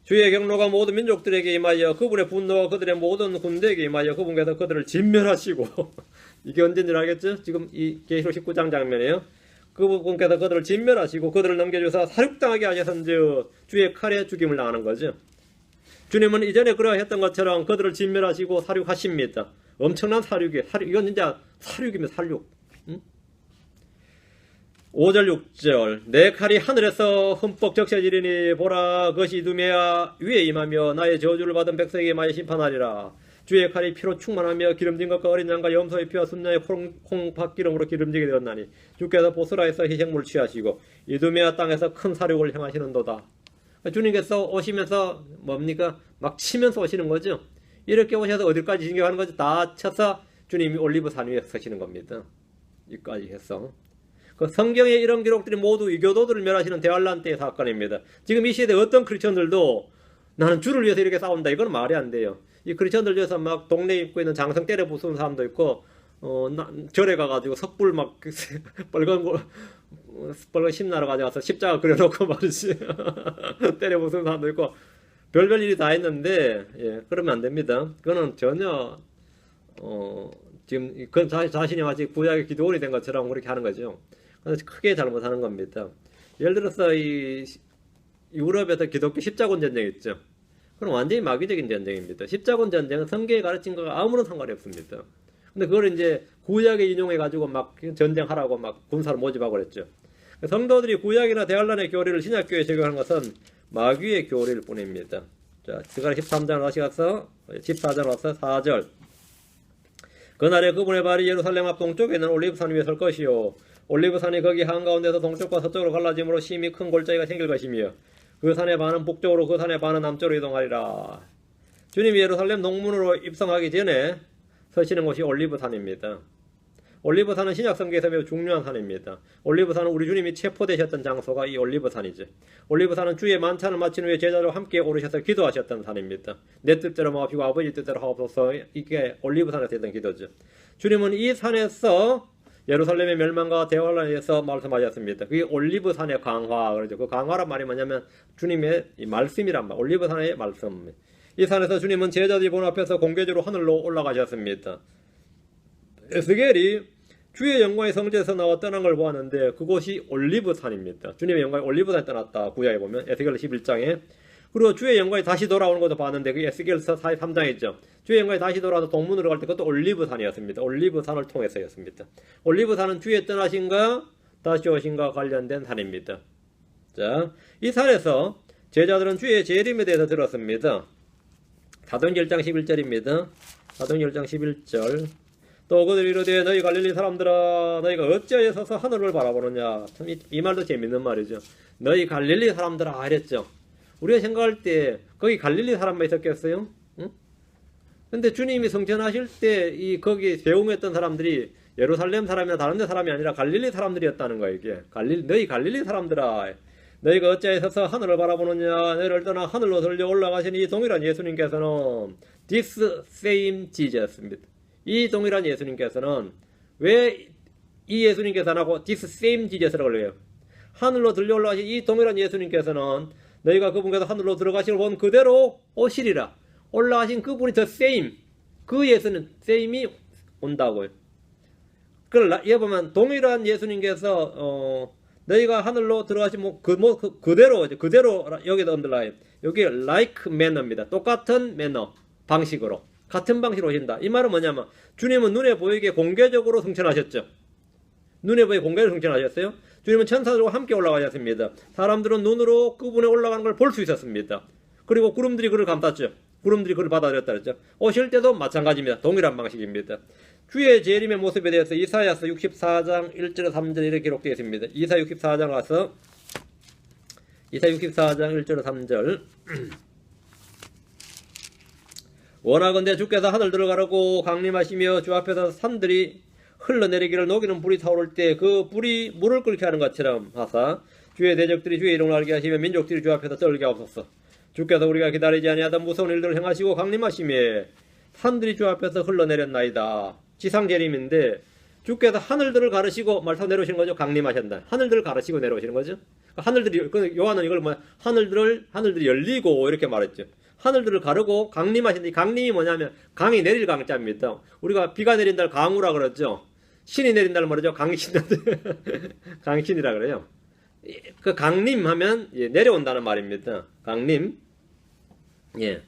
주의 경로가 모든 민족들에게 임하여 그분의 분노가 그들의 모든 군대에게 임하여 그분께서 그들을 진멸하시고 이게 언제인지 알겠죠? 지금 이 계시록 19장 장면이에요. 그분께서 그들을 진멸하시고 그들을 넘겨주사 사륙당하게 하셨은즉 주의 칼에 죽임을 당하는 거죠. 주님은 이전에 그러했던 것처럼 그들을 진멸하시고 사륙하십니다. 엄청난 사륙이에요. 이건 진짜 사륙입니다. 사륙. 5절 6절 내 칼이 하늘에서 흠뻑 적셔지리니 보라 그것이 이두메아 위에 임하며 나의 저주를 받은 백성에게 많이 심판하리라. 주의 칼이 피로 충만하며 기름진 것과 어린 양과 염소의 피와 순양의 콩팥기름으로 기름지게 되었나니 주께서 보스라에서 희생물을 취하시고 이두메아 땅에서 큰 사륙을 행하시는도다. 주님께서 오시면서 뭡니까? 막 치면서 오시는 거죠. 이렇게 오셔서 어디까지 진격하는 거죠? 다 쳐서 주님이 올리브 산 위에 서시는 겁니다. 여기까지 해서 그 성경의 이런 기록들이 모두 이교도들을 멸하시는 대환란 때의 사건입니다. 지금 이 시대에 어떤 크리스천들도 나는 주를 위해서 이렇게 싸운다. 이건 말이 안 돼요. 이 크리스천들 중에서 막 동네에 입고 있는 장성 때려 부수는 사람도 있고 절에 가가지고 석불 막 빨간 심나로 가져가서 십자가 그려놓고 말이지 때려 부수는 사람도 있고 별별 일이 다 있는데 그러면 안 됩니다. 그거는 전혀 지금 그 자신이 마치 구약의 기도원이 된 것처럼 그렇게 하는 거죠. 그래서 크게 잘못하는 겁니다. 예를 들어서 이 유럽에서 기독교 십자군 전쟁이 있죠. 그건 완전히 마귀적인 전쟁입니다. 십자군 전쟁은 성경에 가르친 거가 아무런 상관이 없습니다. 근데 그걸 이제 구약에 인용해 가지고 막 전쟁하라고 막 군사를 모집하고 그랬죠. 성도들이 구약이나 대환란의 교리를 신약교회에 적용하는 것은 마귀의 교리일 뿐입니다. 자, 스가랴 13장 다시 가서 14장 와서 4절 그날에 그분의 발이 예루살렘 앞 동쪽에 있는 올리브산 위에 설 것이요 올리브산이 거기 한가운데서 동쪽과 서쪽으로 갈라짐으로 심히 큰 골짜기가 생길 것이며 그 산의 반은 북쪽으로 그 산의 반은 남쪽으로 이동하리라. 주님이 예루살렘 동문으로 입성하기 전에 서시는 곳이 올리브산입니다. 올리브산은 신약성경에서 매우 중요한 산입니다. 올리브산은 우리 주님이 체포되셨던 장소가 이 올리브산이죠. 올리브산은 주의 만찬을 마친 후에 제자들과 함께 오르셔서 기도하셨던 산입니다. 내 뜻대로 마옵시고 아버지 뜻대로 하옵소서. 이게 올리브산에서 했던 기도죠. 주님은 이 산에서 예루살렘의 멸망과 대환란에 대해서 말씀하셨습니다. 그게 올리브산의 강화 그러죠. 그 강화란 말이 뭐냐면 주님의 이 말씀이란 말, 올리브산의 말씀. 이 산에서 주님은 제자들이 보는 앞에서 공개적으로 하늘로 올라가셨습니다. 에스겔이 주의 영광의 성전에서 나와 떠난 걸 보았는데 그곳이 올리브산입니다. 주님의 영광이 올리브산에 떠났다. 구약에 보면 에스겔 11장에. 그리고 주의 영광이 다시 돌아오는 것도 봤는데 그게 에스겔서 43장이죠. 주의 영광이 다시 돌아와서 동문으로 갈 때 그것도 올리브산이었습니다. 올리브산을 통해서였습니다. 올리브산은 주의 떠나신가 다시 오신가 관련된 산입니다. 자, 이 산에서 제자들은 주의 재림에 대해서 들었습니다. 사도행전 1장 11절입니다. 사도행전 1장 11절. 또 그들이 이르되 너희 갈릴리 사람들아 너희가 어찌하여 서서 하늘을 바라보느냐. 참 이 말도 재밌는 말이죠. 너희 갈릴리 사람들아 이랬죠. 우리가 생각할 때 거기 갈릴리 사람만 있었겠어요? 응? 근데 주님이 성천하실 때 이 거기 세움했던 사람들이 예루살렘 사람이나 다른 데 사람이 아니라 갈릴리 사람들이었다는 거예요. 이게 너희 갈릴리 사람들아 너희가 어찌하여 서서 하늘을 바라보느냐. 너희를 떠나 하늘로 들려 올라가신 이 동일한 예수님께서는 This same Jesus입니다. 이 동일한 예수님께서는 왜 이 예수님께서 안 하고 This same Jesus라고 그래요. 하늘로 들려 올라가신 이 동일한 예수님께서는 너희가 그분께서 하늘로 들어가시고 본 그대로 오시리라. 올라가신 그분이 the same. 그 예수는 same이 온다고요. 그걸 예 보면 동일한 예수님께서 너희가 하늘로 들어가시면 그대로 여기다 언더라인. 여기 like manner입니다. 똑같은 매너 방식으로 같은 방식으로 오신다. 이 말은 뭐냐면 주님은 눈에 보이게 공개적으로 승천하셨죠. 눈에 보이게 공개적으로 승천하셨어요. 주님은 천사들과 함께 올라가셨습니다. 사람들은 눈으로 그분이 올라가는 걸 볼 수 있었습니다. 그리고 구름들이 그를 감쌌죠. 구름들이 그를 받아들였다 그랬죠. 오실 때도 마찬가지입니다. 동일한 방식입니다. 주의 재림의 모습에 대해서 이사야서 64장 1절 3절 이렇게 기록되어 있습니다. 이사 64장 가서 이사 64장 1절 3절 원하건대 주께서 하늘 들어가라고 강림하시며 주 앞에서 산들이 흘러내리기를 녹이는 불이 타오를 때 그 불이 물을 끓게 하는 것처럼 하사 주의 대적들이 주의 이름을 알게 하시며 민족들이 주 앞에서 떨게 하옵소서. 주께서 우리가 기다리지 아니하던 무서운 일들을 행하시고 강림하시며 산들이 주 앞에서 흘러내렸나이다. 지상재림인데 주께서 하늘들을 가르시고 말타 내려오시는 거죠. 강림하셨다. 하늘들을 가르시고 내려오시는 거죠. 하늘들이 요한은 이걸 하늘들이 열리고 이렇게 말했죠. 하늘들을 가르고 강림하신다. 이 강림이 뭐냐면 강이 내릴 강자입니다. 우리가 비가 내린다를 강우라 그러죠. 신이 내린다를 뭐라죠? 강신. 강신이라 그래요. 그 강림하면 내려온다는 말입니다. 강림. 예.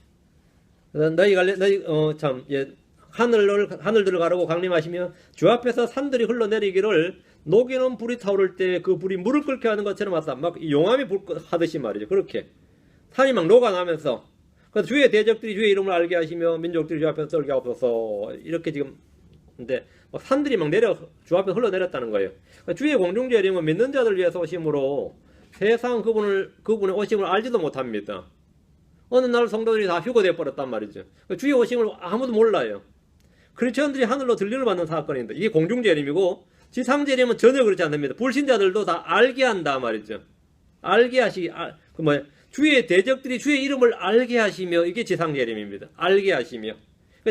하늘들을 가르고 강림하시며 주 앞에서 산들이 흘러내리기를 녹이는 불이 타오를 때 그 불이 물을 끓게 하는 것처럼 왔다. 막 용암이 불 하듯이 말이죠. 그렇게 산이 막 녹아나면서 그래서 주의 대적들이 주의 이름을 알게 하시며 민족들이 주 앞에서 떨게 하옵소서. 이렇게 지금 근데 막 산들이 막 주 앞에 흘러내렸다는 거예요. 그러니까 주의 공중재림은 믿는 자들 위해서 오심으로 세상 그분의 오심을 알지도 못합니다. 어느 날 성도들이 다 휴거되어 버렸단 말이죠. 그러니까 주의 오심을 아무도 몰라요. 크리스천들이 하늘로 들림을 받는 사건인데 이게 공중재림이고 지상재림은 전혀 그렇지 않습니다. 불신자들도 다 알게 한다 말이죠. 알게 주의 대적들이 주의 이름을 알게 하시며 이게 지상재림입니다. 알게 하시며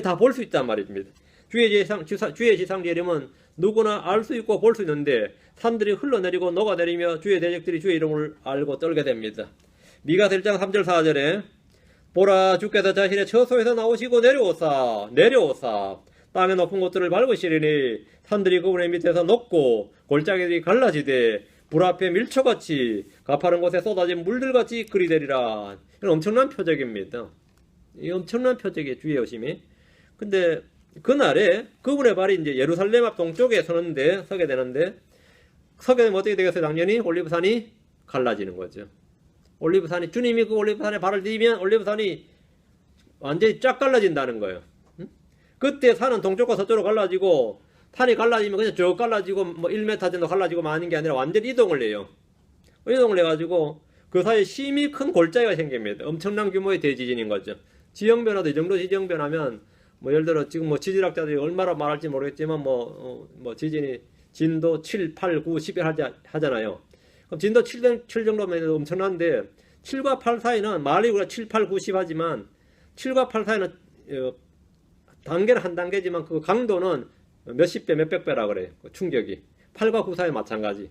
다 볼 수 있단 말입니다. 주의 지상재림은 누구나 알 수 있고 볼 수 있는데 산들이 흘러내리고 녹아내리며 주의 대적들이 주의 이름을 알고 떨게 됩니다. 미가서 1장 3절 4절에 보라 주께서 자신의 처소에서 나오시고 내려오사 땅의 높은 곳들을 밟으시리니 산들이 그분의 밑에서 녹고 골짜기들이 갈라지되 불 앞에 밀초같이 가파른 곳에 쏟아진 물들같이 그리 되리라. 이건 엄청난 표적입니다. 이 엄청난 표적이에요. 주의 오심이. 근데 그날에 그분의 발이 이제 예루살렘 앞 동쪽에 서게 되면 어떻게 되겠어요? 당연히 올리브산이 갈라지는 거죠. 올리브산이 주님이 그 올리브산에 발을 디디면 올리브산이 완전히 쫙 갈라진다는 거예요. 그때 산은 동쪽과 서쪽으로 갈라지고 산이 갈라지면 그냥 쭉 갈라지고 1m 정도 갈라지고 마는 게 아니라 완전히 이동을 해요. 이동을 해가지고 그 사이에 심히 큰 골짜기가 생깁니다. 엄청난 규모의 대지진인 거죠. 지형변화도 이 정도 지형변화면 뭐 예를 들어 지금 뭐 지질학자들이 얼마나 말할지 모르겠지만 뭐 지진이 진도 7, 8, 9, 11 하잖아요. 그럼 진도 7 정도면 엄청난데 7과 8 사이는 말이 우리가 7, 8, 9, 10 하지만 7과 8 사이는 단계는 한 단계지만 그 강도는 몇십 배, 몇백 배라 그래요. 그 충격이. 8과 9 사이 마찬가지.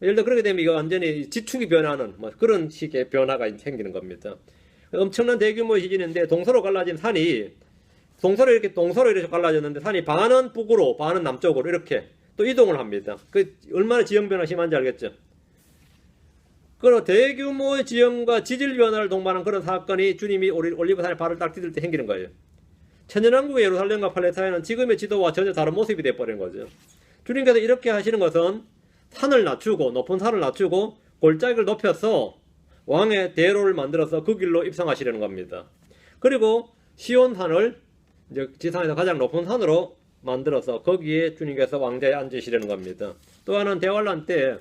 예를 들어 그렇게 되면 이거 완전히 지축이 변하는 뭐 그런 식의 변화가 생기는 겁니다. 엄청난 대규모의 지진인데 동서로 갈라진 산이 동서로 이렇게 갈라졌는데 산이 반은 북으로 반은 남쪽으로 이렇게 또 이동을 합니다. 그 얼마나 지형 변화 심한지 알겠죠? 그리고 대규모의 지형과 지질 변화를 동반한 그런 사건이 주님이 올리브산에 발을 딱 디딜 때 생기는 거예요. 천연왕국의 예루살렘과 팔레스타인은 지금의 지도와 전혀 다른 모습이 돼버린 거죠. 주님께서 이렇게 하시는 것은 산을 낮추고 높은 산을 낮추고 골짜기를 높여서 왕의 대로를 만들어서 그 길로 입성하시려는 겁니다. 그리고 시온산을 이제 지상에서 가장 높은 산으로 만들어서 거기에 주님께서 왕좌에 앉으시려는 겁니다. 또 하나는 대환란 때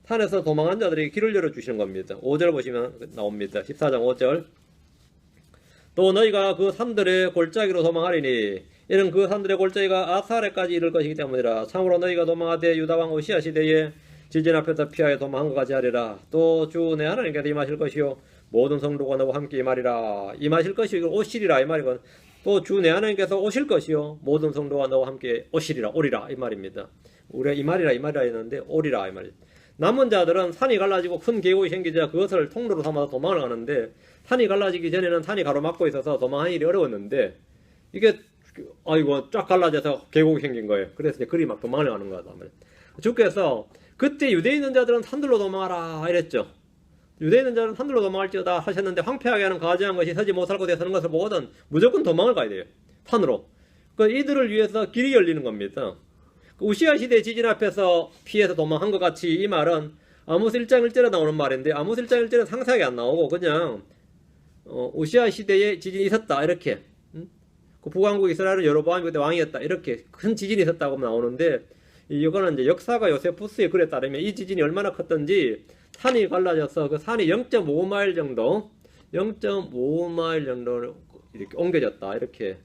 산에서 도망한 자들에게 길을 열어주시는 겁니다. 5절 보시면 나옵니다. 14장 5절. 또 너희가 그 산들의 골짜기로 도망하리니 이는 그 산들의 골짜기가 아사레까지 이를 것이기 때문이라. 참으로 너희가 도망하되 유다왕 오시아 시대에 지진 앞에서 피하여 도망한 것 같이 하리라. 또 주 내 하나님께서 임하실 것이요 모든 성도가 너와 함께 임하리라. 임하실 것이요 이거 오시리라 이 말이건. 또 주 내 하나님께서 오실 것이요 모든 성도가 너와 함께 오시리라 오리라 이 말입니다. 우리가 이 말이라 했는데 오리라 이 말이죠. 남은 자들은 산이 갈라지고 큰 계곡이 생기자 그것을 통로로 삼아서 도망을 가는데 산이 갈라지기 전에는 산이 가로막고 있어서 도망하는 일이 어려웠는데 이게 아이고 쫙 갈라져서 계곡이 생긴 거예요. 그래서 이제 그리 막 도망을 가는 거다. 주께서 그때 유대인 있는 자들은 산들로 도망하라 이랬죠. 유대인 있는 자들은 산들로 도망할지어다 하셨는데 황폐하게 하는 가증한 것이 서지 못할 곳에 서는 것을 보거든 무조건 도망을 가야 돼요. 산으로. 그 이들을 위해서 길이 열리는 겁니다. 우시아 시대 지진 앞에서 피해서 도망한 것 같이 이 말은 아모스 1장 1절에 나오는 말인데 아모스 1장 1절은 상세하게 안 나오고 그냥 우시아 시대에 지진이 있었다 이렇게 그 북왕국 이스라엘은 여로보암이 그때 왕이었다 이렇게 큰 지진이 있었다고 나오는데 이거는 이제 역사가 요세푸스의 글에 따르면 이 지진이 얼마나 컸던지 산이 갈라져서 그 산이 0.5마일 정도 이렇게 옮겨졌다 이렇게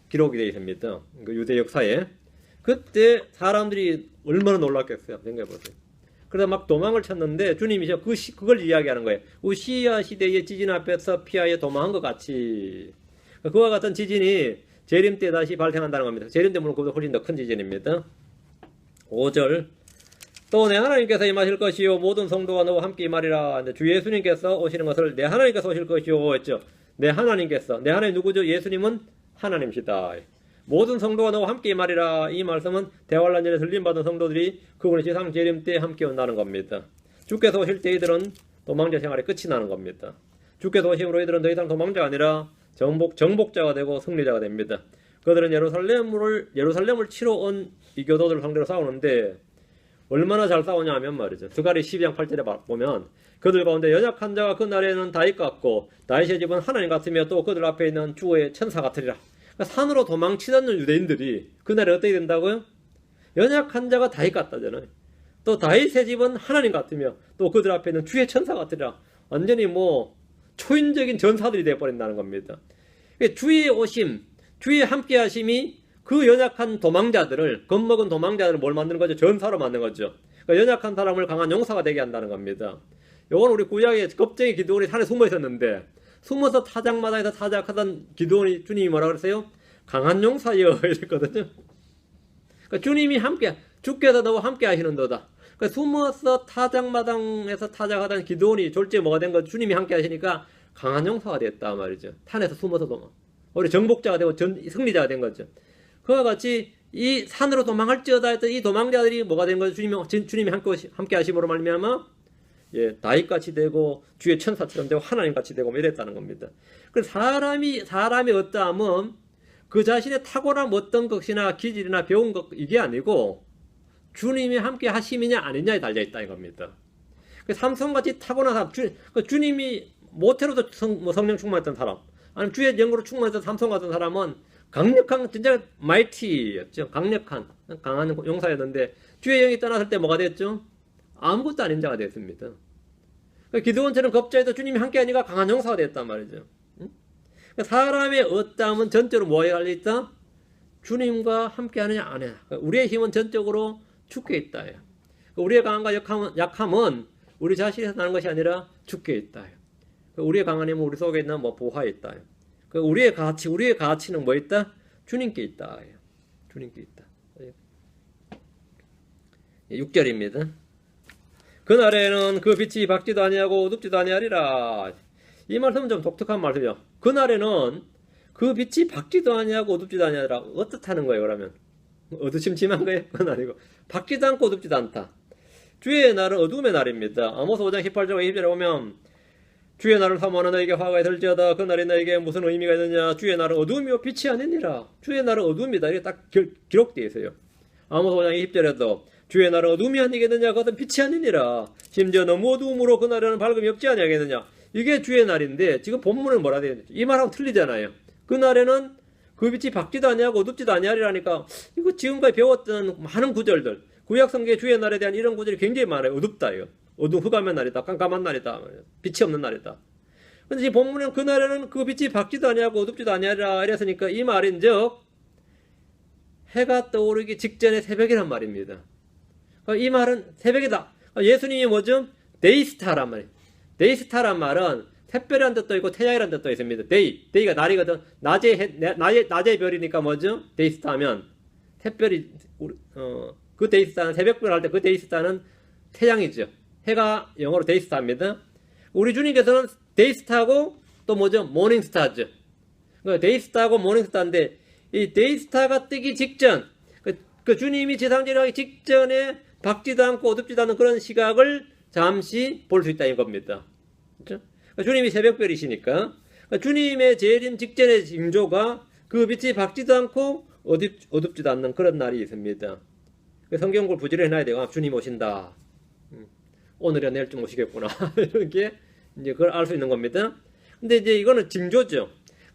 기록이 되어 있습니다. 그 유대 역사에. 그때 사람들이 얼마나 놀랐겠어요. 생각해보세요. 그래서 막 도망을 쳤는데 주님이 그걸 이야기하는 거예요. 우시아 시대의 지진 앞에서 피하여 도망한 것 같이. 그와 같은 지진이 재림 때 다시 발생한다는 겁니다. 재림 때 물론 그보다 훨씬 더 큰 지진입니다. 5절. 또 내 하나님께서 임하실 것이요 모든 성도가 너와 함께 임하리라. 주 예수님께서 오시는 것을 내 하나님께서 오실 것이요 했죠. 내 하나님께서. 내 하나님 누구죠? 예수님은 하나님이시다. 모든 성도가 너와 함께 임하리라. 이 말씀은 대환란 전에 들림받은 성도들이 그분의 지상 재림 때 함께 온다는 겁니다. 주께서 오실 때 이들은 도망자 생활의 끝이 나는 겁니다. 주께서 오심으로 이들은 더 이상 도망자가 아니라 정복자가 되고 승리자가 됩니다. 그들은 예루살렘을 치러 온 이교도들을 상대로 싸우는데 얼마나 잘 싸우냐 하면 말이죠. 스가랴 12장 8절에 보면 그들 가운데 연약한 자가 그 날에는 다윗 같고 다윗의 집은 하나님 같으며 또 그들 앞에 있는 주의 천사 같으리라. 산으로 도망치던 유대인들이 그날에 어떻게 된다고요? 연약한 자가 다윗 같다잖아요. 또 다윗의 집은 하나님 같으며 또 그들 앞에 있는 주의 천사 같으리라. 완전히 뭐 초인적인 전사들이 되어버린다는 겁니다. 주의 오심, 주의 함께하심이 그 연약한 도망자들을 겁먹은 도망자들을 뭘 만드는 거죠? 전사로 만드는 거죠. 그러니까 연약한 사람을 강한 용사가 되게 한다는 겁니다. 이건 우리 구약의 겁쟁이 기드온이 산에 숨어 있었는데 숨어서 타작마당에서 타작하던 기드온이 주님이 뭐라 그랬어요? 강한 용사여 이랬거든요. 그러니까 주께서 너와 함께 하시는도다. 그러니까 숨어서 타작마당에서 타작하던 기드온이 졸지에 뭐가 된 거 주님이 함께 하시니까 강한 용사가 됐다 말이죠. 산에서 숨어서 도망. 우리 정복자가 되고 승리자가 된 거죠. 그와 같이 이 산으로 도망할지어다 했던 이 도망자들이 뭐가 된 거죠? 주님이 함께 하심으로 말미암아 다윗같이 되고 주의 천사처럼 되고 하나님같이 되고 이랬다는 겁니다. 그래서 사람이 어떠하면 그 자신의 탁월한 어떤 것이나 기질이나 배운 것 이게 아니고 주님이 함께 하심이냐 아니냐에 달려있다 이겁니다. 삼성같이 타고난 사람, 주님이 모태로도 성령 충만했던 사람, 아니면 주의 영으로 충만했던 삼성 같은 사람은 강력한 진짜 마이티였죠. 강한 용사였는데 주의 영이 떠났을 때 뭐가 됐죠? 아무것도 아닌 자가 됐습니다. 기드온처럼 겁자에도 주님이 함께하니까 강한 용사가 됐단 말이죠. 사람의 어떠함은 전적으로 뭐에 달려있다? 주님과 함께 하느냐 안 해. 우리의 힘은 전적으로 주께 있다. 우리의 강함과 약함은 우리 자신에서 나는 것이 아니라 주께 있다. 우리의 강한 힘은 우리 속에 있는 보화에 있다. 우리의 가치는 뭐 있다? 주님께 있다. 주님께 있다. 6절입니다. 그날에는 그 빛이 밝지도 아니하고 어둡지도 아니하리라. 이 말씀은 좀 독특한 말씀이죠. 그날에는 그 빛이 밝지도 아니하고 어둡지도 아니하리라. 어떻다는 거예요, 그러면? 어두침침한 거예요? 그건 아니고. 밝지도 않고 어둡지도 않다. 주의 날은 어둠의 날입니다. 아모스 5장 18절과 20절에 보면 주의 날을 사모하는 너에게 화가 들지어다. 그 날이 너에게 무슨 의미가 있느냐. 주의 날은 어둠이요 빛이 아니니라. 주의 날은 어둠이다. 이게 딱 기록되어 있어요. 아모스 5장 20절에도 주의 날은 어둠이 아니겠느냐. 그것은 빛이 아니니라. 심지어 너무 어두움으로 그 날에는 밝음이 없지 아니하겠느냐. 이게 주의 날인데 지금 본문은 뭐라 되어 있냐. 이 말하고 틀리잖아요. 그 날에는 그 빛이 밝지도 아니하고 어둡지도 아니하리라니까 이거 지금까지 배웠던 많은 구절들 구약성경의 주의 날에 대한 이런 구절이 굉장히 많아요. 어둡다 이거. 어두운 흑암의 날이다. 깜깜한 날이다. 빛이 없는 날이다. 근데 이 본문은 그 날에는 그 빛이 밝지도 아니하고 어둡지도 아니하리라 이랬으니까 이 말인즉 해가 떠오르기 직전의 새벽이란 말입니다. 이 말은 새벽이다. 예수님이 뭐죠? 데이스타란 말이에요. 데이스타란 말은 샛별이라는 뜻도 있고 태양이라는 뜻도 있습니다. 데이가 날이거든. 낮의 별이니까 뭐죠? 데이스타 하면 샛별이 그 데이스타는 새벽별 할 때 그 데이스타는 태양이죠. 해가 영어로 데이스타입니다. 우리 주님께서는 데이스타고 또 뭐죠? 모닝스타죠. 데이스타고 모닝스타인데 이 데이스타가 뜨기 직전 그 주님이 지상전하기 직전에 밝지도 않고 어둡지도 않은 그런 시각을 잠시 볼 수 있다 이 겁니다. 그렇죠? 주님이 새벽별이시니까 주님의 재림 직전의 징조가 그 빛이 밝지도 않고 어둡지도 않는 그런 날이 있습니다. 성경 공부를 부지런히 해놔야 돼요. 주님 오신다. 오늘이야 내일쯤 오시겠구나. 이렇게 이제 그걸 알 수 있는 겁니다. 근데 이제 이거는 징조죠.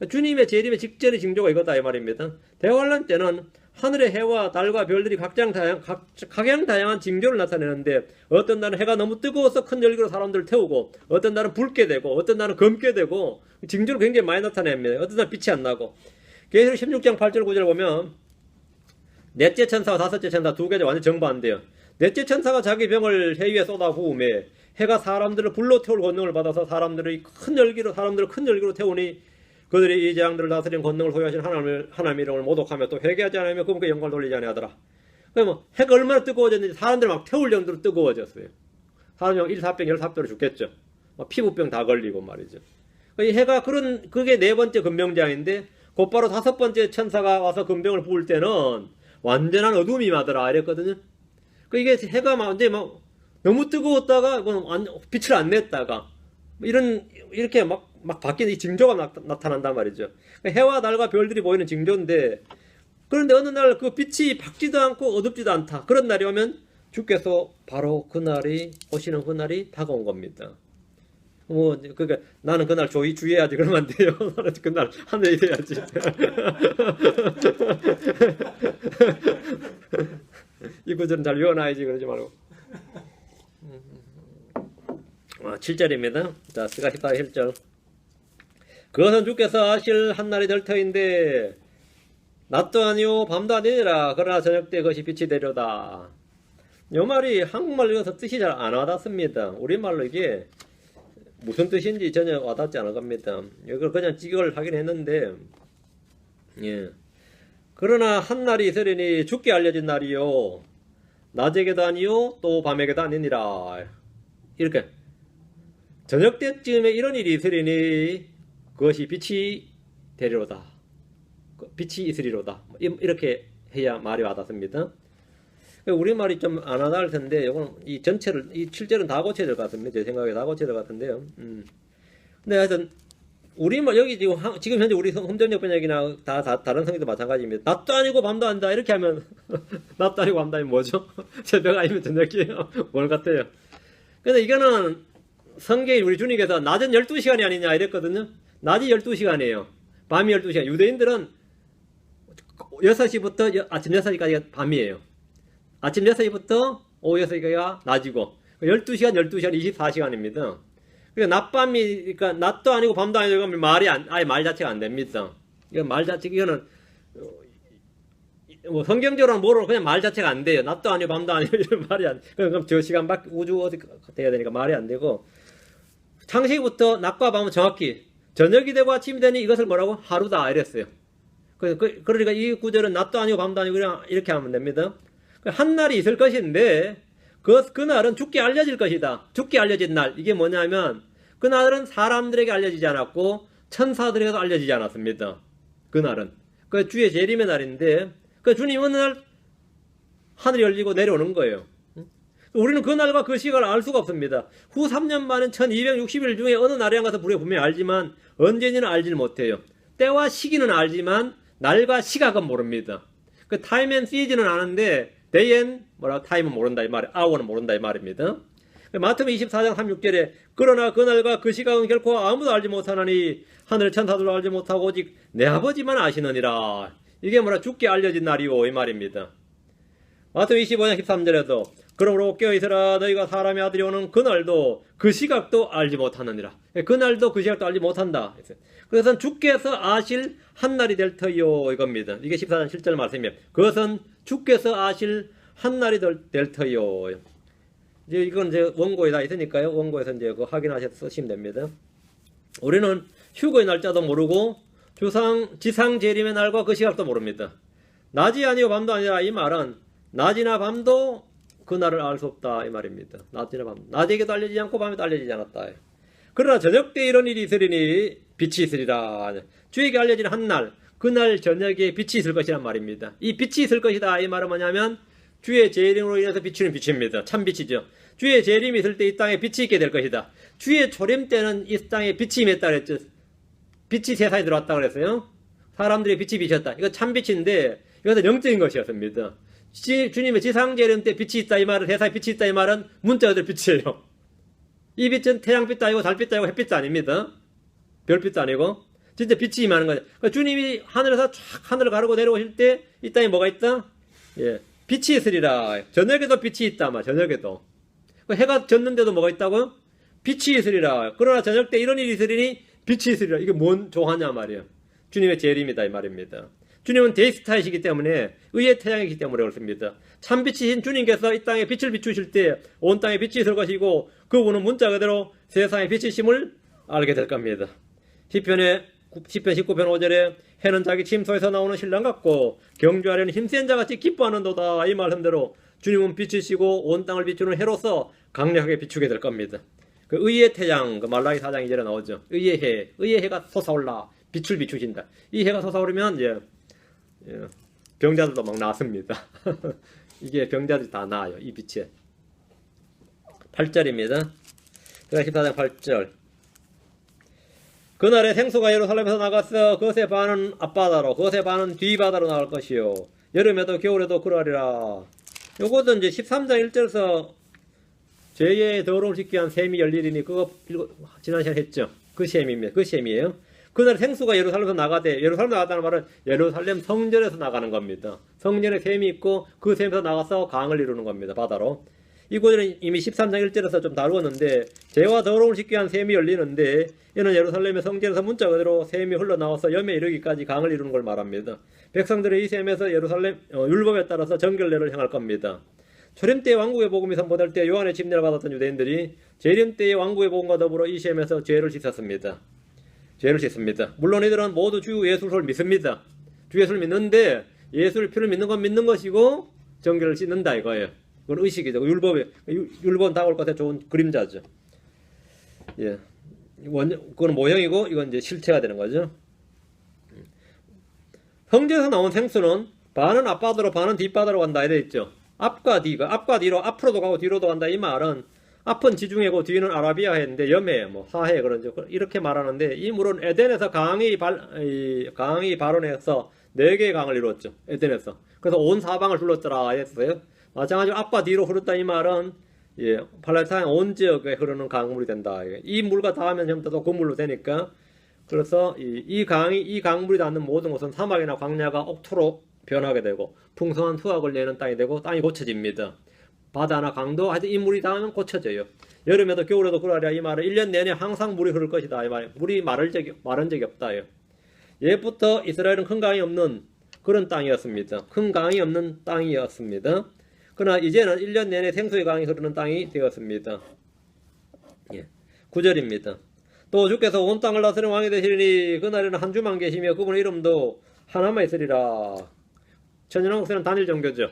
주님의 재림의 직전의 징조가 이거다 이 말입니다. 대환란 때는 하늘의 해와 달과 별들이 각양다양한 징조를 나타내는데 어떤 날은 해가 너무 뜨거워서 큰 열기로 사람들을 태우고 어떤 날은 붉게 되고 어떤 날은 검게 되고 징조를 굉장히 많이 나타냅니다. 어떤 날 빛이 안 나고 계시록 16장 8절 9절 보면 넷째 천사와 다섯째 천사 두 개가 완전히 정반대요. 넷째 천사가 자기 병을 해 위에 쏟아 부음에 해가 사람들을 불로 태울 권능을 받아서 사람들을 큰 열기로 태우니 그들이 이 재앙들을 다스리는 권능을 소유하신 하나님 이름을 모독하며 또 회개하지 않으며 그분께 영광을 돌리지 아니하더라. 그러면 해가 얼마나 뜨거워졌는지 사람들 막 태울 정도로 뜨거워졌어요. 사람이 일사병 열사병으로 죽겠죠. 막 피부병 다 걸리고 말이죠. 이 해가 그게 네 번째 금병장인데 곧바로 다섯 번째 천사가 와서 금병을 부을 때는 완전한 어둠이 임하더라 이랬거든요. 이게 해가 완전히 막 너무 뜨거웠다가 빛을 안 냈다가 이렇게 막 바뀌는 이 징조가 나타난단 말이죠. 해와 달과 별들이 보이는 징조인데 그런데 어느 날 그 빛이 밝지도 않고 어둡지도 않다. 그런 날이 오면 주께서 바로 오시는 그날이 다가온 겁니다. 그러니까 나는 그날 주의해야지 그러면 안 돼요. 나는 그날 하늘에 있어야지. 이 구절은 잘 외워놔야지 그러지 말고. 7절입니다. 자, 스가 14절. 그것은 주께서 하실 한날이 될 터인데 낮도 아니오 밤도 아니니라. 그러나 저녁 때 그것이 빛이 되려다. 이 말이 한국말로 읽어서 뜻이 잘 안 와닿습니다. 우리말로 이게 무슨 뜻인지 전혀 와닿지 않을 겁니다. 이걸 그냥 직역을 하긴 했는데 예. 그러나 한날이 있으리니 주께 알려진 날이요 낮에게도 아니요 또 밤에게도 아니니라. 이렇게 저녁 때쯤에 이런 일이 있으리니 그것이 빛이 되리로다. 빛이 있으리로다. 이렇게 해야 말이 와닿습니다. 우리말이 좀 안 와닿을 텐데 이건 이 전체를 이 7절은 다 고쳐야 될 것 같습니다. 제 생각에 다 고쳐야 될 것 같은데요. 근데 하여튼 우리말 여기 지금 현재 우리 홈전역 번역이나 다 다른 성경도 마찬가지입니다. 낮도 아니고 밤도 아니다 이렇게 하면 낮도 아니고 밤도 아니면 뭐죠? 새벽 아니면 저녁이에요. 뭘 같아요. 근데 이거는 성경이 우리 주님께서 낮은 12시간이 아니냐 이랬거든요. 낮이 12시간이에요. 밤이 12시간. 유대인들은 6시부터 아침 6시까지가 밤이에요. 아침 6시부터 오후 6시가 낮이고 12시간 24시간입니다. 그러니까 낮밤이 그러니까 낮도 아니고 밤도 아니고 말이 아예 말 자체가 안 됩니다. 이건 말 자체 이거는 뭐 성경적으로는 뭐로 그냥 말 자체가 안 돼요. 낮도 아니고 밤도 아니고 이런 말이 안. 그럼 저 시간 밖 우주 어디 돼야 되니까 말이 안 되고 창세기부터 낮과 밤은 정확히 저녁이 되고 아침이 되니 이것을 뭐라고 하루다 이랬어요. 그러니까 이 구절은 낮도 아니고 밤도 아니고 그냥 이렇게 하면 됩니다. 한 날이 있을 것인데 그날은 죽게 알려질 것이다. 죽게 알려진 날 이게 뭐냐면 그날은 사람들에게 알려지지 않았고 천사들에게도 알려지지 않았습니다. 그날은 그 주의 재림의 날인데 그 주님 어느 날 하늘이 열리고 내려오는 거예요. 우리는 그 날과 그 시간을 알 수가 없습니다. 후 3년 만인 1260일 중에 어느 날에 가서 우리가 분명히 알지만 언제인지는 알지를 못해요. 때와 시기는 알지만 날과 시각은 모릅니다. 그 타임 앤 시즌은 아는데 데이 앤 타임은 모른다 이 말이에요. 아워는 모른다 이 말입니다. 마태복음 24장 36절에 그러나 그날과 그 시각은 결코 아무도 알지 못하나니 하늘 천사들도 알지 못하고 오직 내 아버지만 아시느니라. 이게 죽게 알려진 날이오 이 말입니다. 마태복음 25장 13절에도 그러므로 깨어있으라 너희가 사람의 아들이 오는 그날도 그 시각도 알지 못하느니라. 그날도 그 시각도 알지 못한다. 그것은 주께서 아실 한날이 될 터이요 이겁니다. 이게 14장 7절 말씀이에요. 그것은 주께서 아실 한날이 될 터이요. 이제 이건 이제 원고에 다 있으니까요. 원고에서 이제 그거 확인하셔서 쓰시면 됩니다. 우리는 휴거의 날짜도 모르고 지상 재림의 날과 그 시각도 모릅니다. 낮이 아니고 밤도 아니라 이 말은 낮이나 밤도 그날을 알 수 없다 이 말입니다. 낮이나 밤 낮에게도 알려지지 않고 밤에도 알려지지 않았다. 그러나 저녁 때 이런 일이 있으리니 빛이 있으리라. 주에게 알려진 한날 그날 저녁에 빛이 있을 것이란 말입니다. 이 빛이 있을 것이다 이 말은 뭐냐면 주의 재림으로 인해서 비추는 빛입니다. 참 빛이죠. 주의 재림이 있을 때 이 땅에 빛이 있게 될 것이다. 주의 초림 때는 이 땅에 빛이 임했다 그랬죠. 빛이 세상에 들어왔다 그랬어요. 사람들의 빛이 비쳤다. 이거 참 빛인데 이것은 영적인 것이었습니다. 주님의 지상 재림 때 빛이 있다 이 말은 세상에 빛이 있다 이 말은 문자들 빛이에요. 이 빛은 태양빛도 아니고 달빛도 아니고 햇빛도 아닙니다. 별빛도 아니고 진짜 빛이 임하는 거죠. 그러니까 주님이 하늘에서 쫙 하늘을 가르고 내려오실 때 이 땅에 뭐가 있다? 예, 빛이 있으리라. 저녁에도 빛이 있다 말 저녁에도. 해가 졌는데도 뭐가 있다고요? 빛이 있으리라. 그러나 저녁 때 이런 일이 있으리니 빛이 있으리라. 이게 뭔 조화냐 말이에요. 주님의 재림이다 이 말입니다. 주님은 데이스타이시기 때문에 의의 태양이기 때문에 그렇습니다. 참빛이신 주님께서 이 땅에 빛을 비추실 때 온 땅에 빛이 있을 것이고 그분은 문자 그대로 세상에 빛이심을 알게 될 겁니다. 시편 19편 5절에 해는 자기 침소에서 나오는 신랑 같고 경주하려는 힘센 자같이 기뻐하는도다 이 말씀대로 주님은 빛이시고 온 땅을 비추는 해로서 강력하게 비추게 될 겁니다. 그 의의 태양 그 말라기 4장 2절에 나오죠. 의의 해가 솟아올라 빛을 비추신다. 이 해가 솟아오르면 이제 병자들도 막 나왔습니다. 이게 병자들이 다 나아요. 이 빛에. 8절입니다. 14장 8절. 그날에 생수가 예루살렘에서 나갔어. 그것의 반은 앞바다로 그것의 반은 뒤바다로 나갈 것이요. 여름에도 겨울에도 그러하리라. 요것은 이제 13장 1절에서 죄의 더러움을 짓기 위한 셈이 열리리니 그거 지난 시간에 했죠. 그 셈입니다. 그 셈이에요. 그날 생수가 예루살렘에서 나가되 예루살렘 나갔다는 말은 예루살렘 성전에서 나가는 겁니다. 성전에 샘이 있고 그 샘에서 나가서 강을 이루는 겁니다. 바다로. 이 구절은 이미 13장 1절에서 좀 다루었는데 죄와 더러움을 짓기 위한 샘이 열리는데 이는 예루살렘의 성전에서 문자 그대로 샘이 흘러나와서 염에 이르기까지 강을 이루는 걸 말합니다. 백성들의 이 샘에서 예루살렘 율법에 따라서 정결례를 행할 겁니다. 초림 때의 왕국의 복음이 선포될 때 요한의 침례를 받았던 유대인들이 재림 때의 왕국의 복음과 더불어 이 샘에서 죄를 씻었습니다. 죄를 씻습니다. 물론 이들은 모두 주 예수를 믿습니다. 주 예수를 믿는데 예수를 피를 믿는 건 믿는 것이고 정결을 씻는다 이거예요. 그건 의식이죠. 율법은 다가올 것에 좋은 그림자죠. 예, 그건 모형이고 이건 이제 실체가 되는 거죠. 성전에서 나온 생수는 반은 앞바다로 반은 뒷바다로 간다 이래 있죠. 앞과 뒤로 앞으로도 가고 뒤로도 간다 이 말은 앞은 지중해고 뒤는 아라비아해인데 염해, 사해 그런죠. 이렇게 말하는데 이 물은 에덴에서 강이 발원해서 4개의 강을 이루었죠. 에덴에서. 그래서 온 사방을 둘렀더라 했어요. 마찬가지로 앞과 뒤로 흐르다 이 말은 팔레스타인 온 지역에 흐르는 강물이 된다. 이 물과 닿으면 전부 다 그 물로 되니까 그래서 이 강물이 닿는 모든 곳은 사막이나 광야가 옥토로 변하게 되고 풍성한 수확을 내는 땅이 되고 땅이 고쳐집니다. 바다나 강도 하여튼 이 물이 닿으면 고쳐져요. 여름에도 겨울에도 그러하랴 이 말은 1년 내내 항상 물이 흐를 것이다 이 말. 물이 마른 적이 없다. 옛부터 이스라엘은 큰 강이 없는 그런 땅이었습니다. 큰 강이 없는 땅이었습니다. 그러나 이제는 1년 내내 생수의 강이 흐르는 땅이 되었습니다. 9절입니다. 또 주께서 온 땅을 다스리는 왕이 되시리니 그날에는 한 주만 계시며 그분의 이름도 하나만 있으리라. 천연왕국에는 단일 종교죠.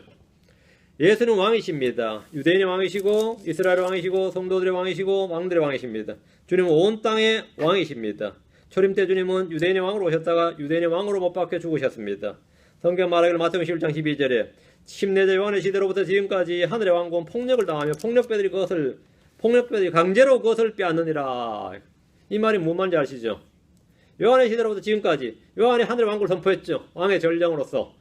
예수는 왕이십니다. 유대인의 왕이시고 이스라엘 왕이시고 성도들의 왕이시고 왕들의 왕이십니다. 주님은 온 땅의 왕이십니다. 초림 때 주님은 유대인의 왕으로 오셨다가 유대인의 왕으로 못 박혀 죽으셨습니다. 성경 말하기를 마태복음 11장 12절에 14절 요한의 시대로부터 지금까지 하늘의 왕국은 폭력을 당하며 폭력배들이 강제로 그것을 빼앗느니라. 이 말이 무슨 말인지 아시죠? 요한의 시대로부터 지금까지 요한이 하늘의 왕국을 선포했죠. 왕의 전령으로서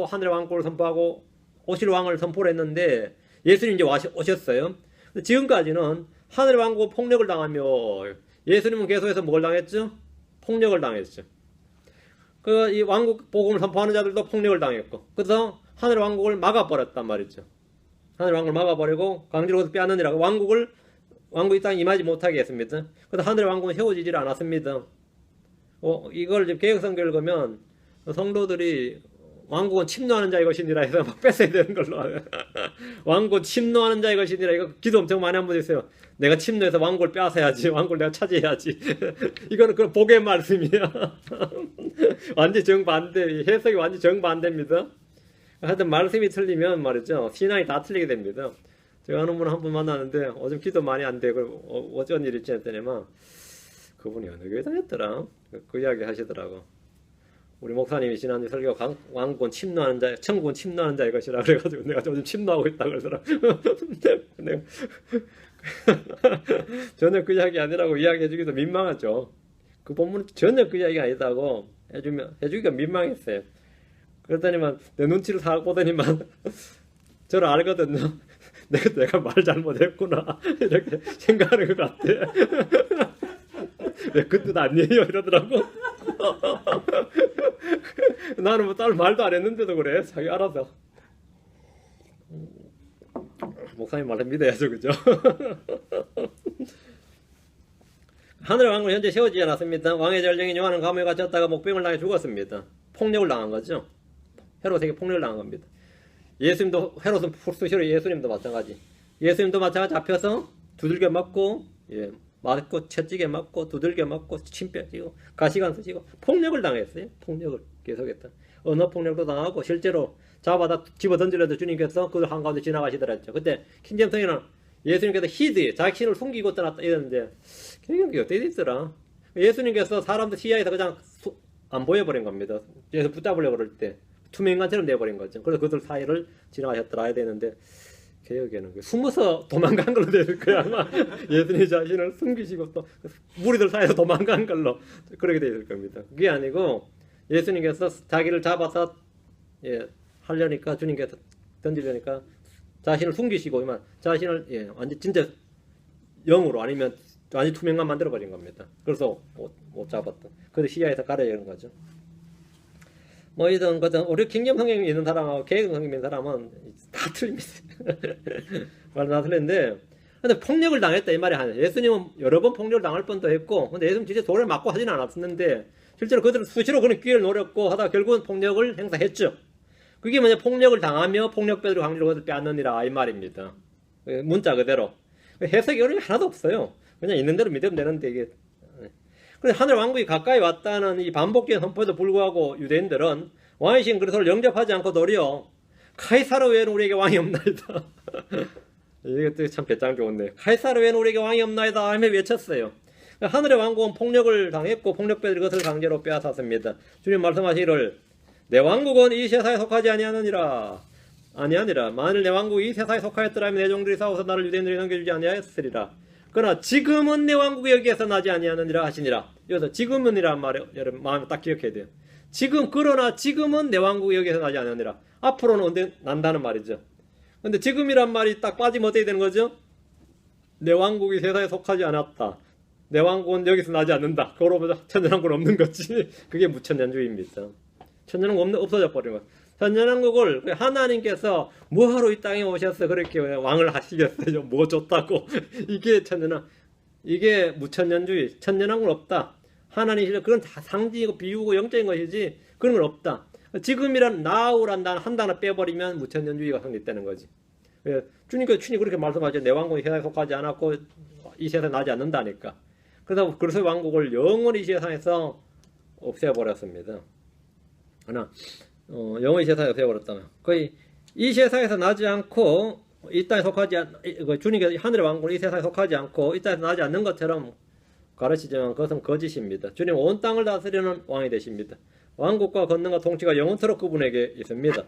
하늘의 왕국을 선포하고 오실 왕을 선포를 했는데 예수님 이제 오셨어요. 지금까지는 하늘의 왕국은 폭력을 당하며 예수님은 계속해서 뭘 당했죠? 폭력을 당했죠. 이 왕국 복음을 선포하는 자들도 폭력을 당했고, 그래서 하늘의 왕국을 막아버렸단 말이죠. 하늘의 왕국을 막아버리고 강제로 빼앗느니라. 왕국이 땅에 임하지 못하게 했습니다. 그래서 하늘의 왕국은 세워지질 않았습니다. 이걸 지금 개혁성경을 보면 성도들이 왕국은 침노하는 자의 것이니라 해서 막 뺏어야 되는 걸로. 왕국은 침노하는 자의 것이니라. 이거 기도 엄청 많이 한 번 있어요. 내가 침노해서 왕국을 빼앗아야지. 왕국을 내가 차지해야지. 이거는 그 복의 말씀이야. 완전 정반대. 해석이 완전 정반대입니다. 하여튼 말씀이 틀리면 말이죠. 신앙이 다 틀리게 됩니다. 제가 아는 분 한 분 만나는데 요즘 기도 많이 안 되고 어쩐 일이 있지 했더니만 그분이 어느 교회 다녔더라. 그 이야기 하시더라고. 우리 목사님이 지난주 설교 왕국은 침노하는 자, 천국은 침노하는 자의 것이라 그래가지고 내가 요즘 침노하고 있다 그러더라. 내가 전혀 그 이야기 아니라고 이야기해주기도 민망하죠. 그 본문은 전혀 그 이야기가 아니다고 해주기가 민망했어요. 그랬더니만 내 눈치를 다 보더니만 저를 알거든요. 내가 말 잘못했구나 이렇게 생각하는 것 같아. 왜 그 뜻 아니에요 이러더라고. 나는 뭐 딸 말도 안 했는데도 그래. 자기 알아서. 목사님 말을 믿어야죠, 그죠? 하늘의 왕국은 현재 세워지지 않았습니다. 왕의 전령인 요한은 감옥에 갇혔다가 목병을 당해 죽었습니다. 폭력을 당한 거죠. 헤롯에게 폭력을 당한 겁니다. 예수님도 헤롯은 풀수시로 예수님도 마찬가지. 예수님도 마찬가지 잡혀서 두들겨 맞고 맞고 채찍에 맞고 두들겨 맞고 침 뺏기고 가시관 쓰시고 폭력을 당했어요. 폭력을 계속했다. 언어 폭력도 당하고 실제로 잡아다 집어 던지려도 주님께서 그 한가운데 지나가시더랬죠. 그때 킹잼성에는 예수님께서 히드 자기 신을 숨기고 떠났다 이랬는데 그게 어떻게 됐더라. 예수님께서 사람들 시야에서 그냥 안 보여버린 겁니다. 예수 붙잡으려고 그럴 때 투명인간처럼 돼버린 거죠. 그래서 그들 사이를 지나가셨더라 해야 되는데 개혁에는 숨어서 도망간 걸로 될 거야 아마. 예수님 자신을 숨기시고 또 무리들 사이에서 도망간 걸로 그렇게 되어 있을 겁니다. 그게 아니고 예수님께서 자기를 잡아서 하려니까 주님께서 던지려니까 자신을 숨기시고 자신을 완전 진짜 영으로 아니면 완전 투명만 만들어 버린 겁니다. 그래서 못 잡았다. 그래서 시야에서 가려야 하는 거죠. 뭐이든 거든 우리 킹잼 성경이 있는 사람하고 개혁 성경이 있는 사람은 다 틀립니다. 말 다 틀린데 근데 폭력을 당했다 이 말이 아니에요. 예수님은 여러 번 폭력을 당할 뻔도 했고 근데 예수님 진짜 돌을 맞고 하지는 않았었는데 실제로 그들은 수시로 그런 기회를 노렸고 하다가 결국은 폭력을 행사했죠. 그게 뭐냐 폭력을 당하며 폭력배들을 강제로 그것을 빼앗느니라 이 말입니다. 문자 그대로 해석이 어려운 게 하나도 없어요. 그냥 있는 대로 믿으면 되는데 이게 그런데 하늘 왕국이 가까이 왔다는 이 반복적인 선포에도 불구하고 유대인들은 왕이신 그리스도를 영접하지 않고 도리어 카이사르 외에는 우리에게 왕이 없나이다. 이게 참 배짱 좋은데 카이사르 외에는 우리에게 왕이 없나이다 하며 외쳤어요. 하늘의 왕국은 폭력을 당했고 폭력배들이 그것을 강제로 빼앗았습니다. 주님 말씀하시기를 내 왕국은 이 세상에 속하지 아니하느니라. 만일 내 왕국이 이 세상에 속하였더라면 내 종들이 싸워서 나를 유대인들이 넘겨주지 아니하였으리라. 그러나 지금은 내 왕국이 여기에서 나지 아니하느니라 하시니라. 여기서 지금은이란 말에 여러분 마음에 딱 기억해야 돼요. 그러나 지금은 내 왕국이 여기에서 나지 않느니라. 앞으로는 언제 난다는 말이죠. 근데 지금이란 말이 딱 빠지면 어떻게 되는 거죠? 내 왕국이 세상에 속하지 않았다. 내 왕국은 여기서 나지 않는다. 그거로보다 천년왕국은 없는 거지. 그게 무천년주의입니다. 천년왕국 없어져 버린 거야. 천년왕국을 하나님께서 뭐하러 이 땅에 오셔서 그렇게 왕을 하시겠어요? 뭐 좋다고. 이게 무천년주의. 천년왕국은 없다. 하나님 그건 다 상징이고 비유고 영적인 것이지 그런 건 없다. 지금이란 now란 단어 한 단어 빼버리면 무천년주의가 성립되는 거지. 주님께서 친히 그렇게 말씀하죠. 내 왕국이 세상에 속하지 않았고 이 세상에 나지 않는다니까. 그래서 왕국을 영원히 이 세상에서 없애버렸습니다. 하나, 영원히 세상에 없애버렸다. 거의 이 세상에서 나지 않고 이 땅에 속하지 주님께서 하늘의 왕국은 이 세상에 속하지 않고 이 땅에서 나지 않는 것처럼 가르치지만 그것은 거짓입니다. 주님은 온 땅을 다스리는 왕이 되십니다. 왕국과 권능과 통치가 영원토록 그분에게 있습니다.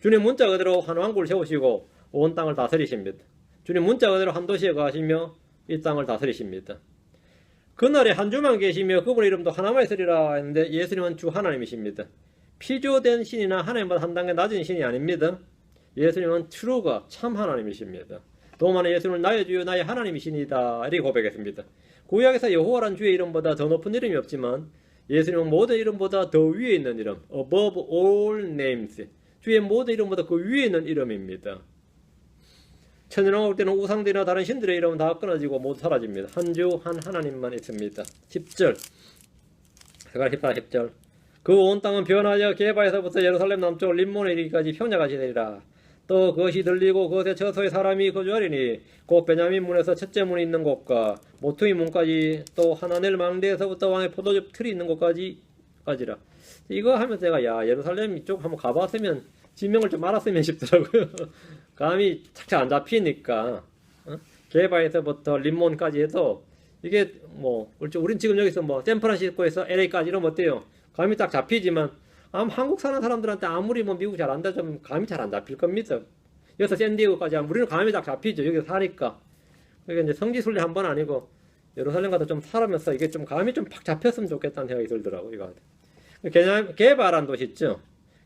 주님 문자 그대로 한 왕국을 세우시고 온 땅을 다스리십니다. 주님 문자 그대로 한 도시에 가시며 이 땅을 다스리십니다. 그날에 한 주만 계시며 그분의 이름도 하나만 있으리라 했는데 예수님은 주 하나님이십니다. 피조된 신이나 하나님보다 한 단계 낮은 신이 아닙니다. 예수님은 트루가 참 하나님이십니다. 도마는 예수님은 나의 주요 나의 하나님이시니다 이렇게 고백했습니다. 구약에서 여호와란 주의 이름보다 더 높은 이름이 없지만 예수님은 모든 이름보다 더 위에 있는 이름, above all names, 주의 모든 이름보다 그 위에 있는 이름입니다. 천연왕국 때는 우상들이나 다른 신들의 이름은 다 끊어지고 모두 사라집니다. 한 주 한 하나님만 있습니다. 10절 세가 10절 그 온 땅은 변하여 게바에서부터 예루살렘 남쪽 림몬에 이르기까지 평야가 지내리라. 또 그것이 들리고 그것에 처소의 사람이 거주하리니 곧 베냐민 문에서 첫째 문이 있는 곳과 모퉁이 문까지 또 하나넬 망대에서부터 왕의 포도즙 틀이 있는 곳까지라. 이거 하면서 제가 야 예루살렘 이쪽 한번 가봤으면 지명을 좀 알았으면 싶더라고요. 감이 착착 안 잡히니까 게바에서부터 림몬까지 해서 이게 뭐 우린 지금 여기서 뭐 샌프란시스코에서 LA까지 이러면 어때요? 감이 딱 잡히지만 한국 사는 사람들한테 아무리 뭐 미국 잘 안다 좀 감이 잘 안 잡힐 겁니다. 여기서 샌디에고까지 하면 우리는 감이 딱 잡히죠. 여기서 사니까. 그게 이제 성지순례 한 번 아니고 예루살렘 가서 좀 살아면서 이게 좀 감이 좀 팍 잡혔으면 좋겠다는 생각이 들더라고요. 이거. 게바라는 도시 있죠.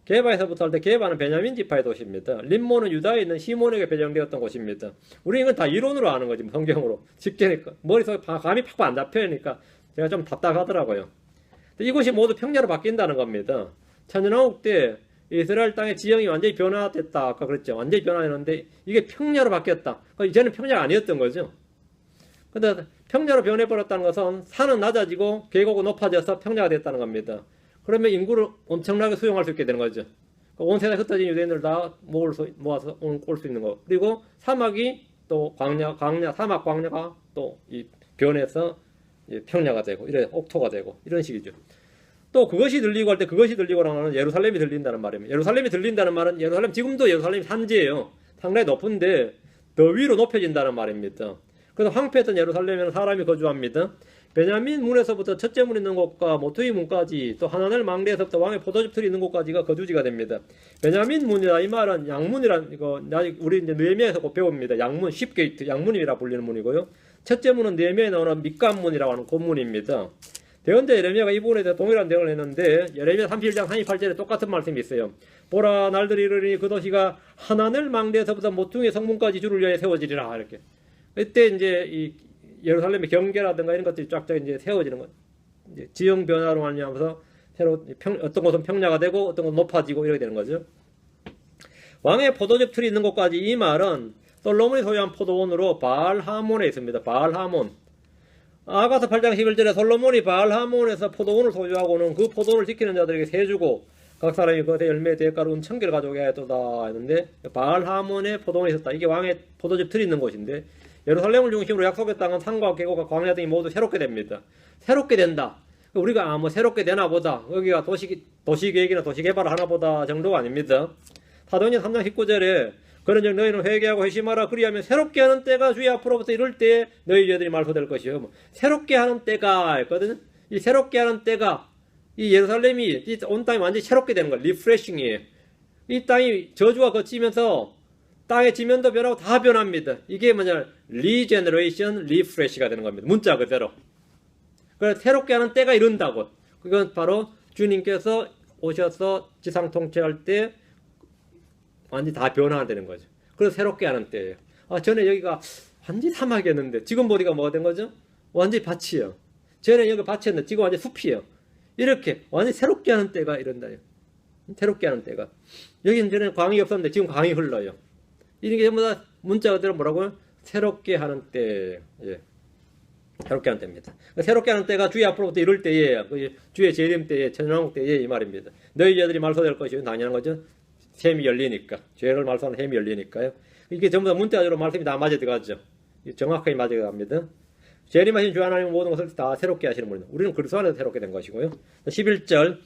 게바에서부터 할 때 게바는 베냐민 지파의 도시입니다. 림몬은 유다에 있는 시몬에게 배정되었던 곳입니다. 우리 이건 다 이론으로 아는 거지, 성경으로. 쉽게니까. 머릿속에 감이 팍팍 안 잡혀니까 제가 좀 답답하더라고요. 이곳이 모두 평야로 바뀐다는 겁니다. 천연왕국 때 이스라엘 땅의 지형이 완전히 변화됐다. 아까 그랬죠. 완전히 변화했는데 이게 평야로 바뀌었다. 이제는 평야가 아니었던 거죠. 근데 평야로 변해버렸다는 것은 산은 낮아지고 계곡은 높아져서 평야가 됐다는 겁니다. 그러면 인구를 엄청나게 수용할 수 있게 되는 거죠. 온 세상에 흩어진 유대인들 다 모아서 올 수 있는 거. 그리고 사막이 또 사막 광야가 또 이 변해서 평야가 되고, 이래 옥토가 되고, 이런 식이죠. 또 그것이 들리고 할 때 그것이 들리고라는 말은 예루살렘이 들린다는 말입니다. 예루살렘이 들린다는 말은 지금도 예루살렘이 산지예요. 상당히 높은데 더 위로 높여진다는 말입니다. 그래서 황폐했던 예루살렘에는 사람이 거주합니다. 베냐민 문에서부터 첫째 문 있는 곳과 모퉁이 문까지 또 하나넬 망대에서부터 왕의 포도즙 틀이 있는 곳까지가 거주지가 됩니다. 베냐민 문이라 이 말은 양문이란 이거 우리 이제 느헤미야에서 꼭 배웁니다. 양문, 쉽게이트, 양문이라 불리는 문이고요. 첫째 문은 느헤미야에 나오는 밑간문이라고 하는 곤문입니다. 대언자 예레미야가 이 부분에 대해 동일한 대응을 했는데 예레미야 31장 38절에 똑같은 말씀이 있어요. 보라 날들이 이르니 그 도시가 하나넬 망대에서부터 모퉁이 성문까지 주를 위하여 세워지리라. 이렇게. 이때 이제 이 예루살렘의 경계라든가 이런 것들이 쫙쫙 이제 세워지는 것. 이제 지형 변화로 하면서 새로 어떤 곳은 평야가 되고 어떤 곳은 높아지고 이렇게 되는 거죠. 왕의 포도즙 틀이 있는 곳까지 이 말은 솔로몬이 소유한 포도원으로 바알하몬에 있습니다. 바알하몬. 아가서 8장 11절에 솔로몬이 바알하몬에서 포도원을 소유하고는 그 포도원을 지키는 자들에게 세주고 각 사람이 그것의 열매의 대가로 1,000개를 가져오게 하였도다 했는데 바알하몬에 포도원이 있었다. 이게 왕의 포도즙 틀이 있는 곳인데 예루살렘을 중심으로 약속의 땅은 산과 계곡과 광야 등이 모두 새롭게 됩니다. 새롭게 된다. 우리가 뭐 새롭게 되나 보다. 여기가 도시계획이나 도시개발을 하나 보다 정도가 아닙니다. 사도행전 3장 19절에 그런즉 너희는 회개하고 회심하라. 그리하면 새롭게 하는 때가 주의 앞으로부터 이룰 때에 너희 죄들이 말소될 것이요. 새롭게 하는 때가 했거든요. 이 새롭게 하는 때가 이 예루살렘이 온 땅이 완전히 새롭게 되는 거예요. 리프레싱이에요. 이 땅이 저주가 거치면서 땅의 지면도 변하고 다 변합니다. 이게 뭐냐? 리제너레이션, 리프레시가 되는 겁니다. 문자 그대로. 그래서 새롭게 하는 때가 이른다고. 그건 바로 주님께서 오셔서 지상 통치할 때 완전히 다 변화되는 거죠. 그래서 새롭게 하는 때예요. 전에 여기가 완전히 사막이었는데 지금 보니까 뭐가 된 거죠? 완전히 밭이에요. 전에 여기 밭이었는데 지금 완전히 숲이에요. 이렇게 완전히 새롭게 하는 때가 이런다요. 새롭게 하는 때가. 여기는 전에 광이 없었는데 지금 광이 흘러요. 이런 게 전부 다 문자 그대로 뭐라고요? 새롭게 하는 때. 예. 새롭게 하는 때입니다. 새롭게 하는 때가 주의 앞으로부터 이룰 때에 주의 재림 때에 천년왕국 때에 이 말입니다. 너희 죄들이 말소될 것이요 당연한 거죠. 셈이 열리니까 죄를 말소하는 셈이 열리니까요. 이게 전부 다 문자적으로 말씀이 다 맞아 들어가죠. 정확하게 맞아 들어갑니다. 재림하신 주 하나님 모든 것을 다 새롭게 하시는 분입니다. 우리는 그리스도 안에서 새롭게 된 것이고요. 11절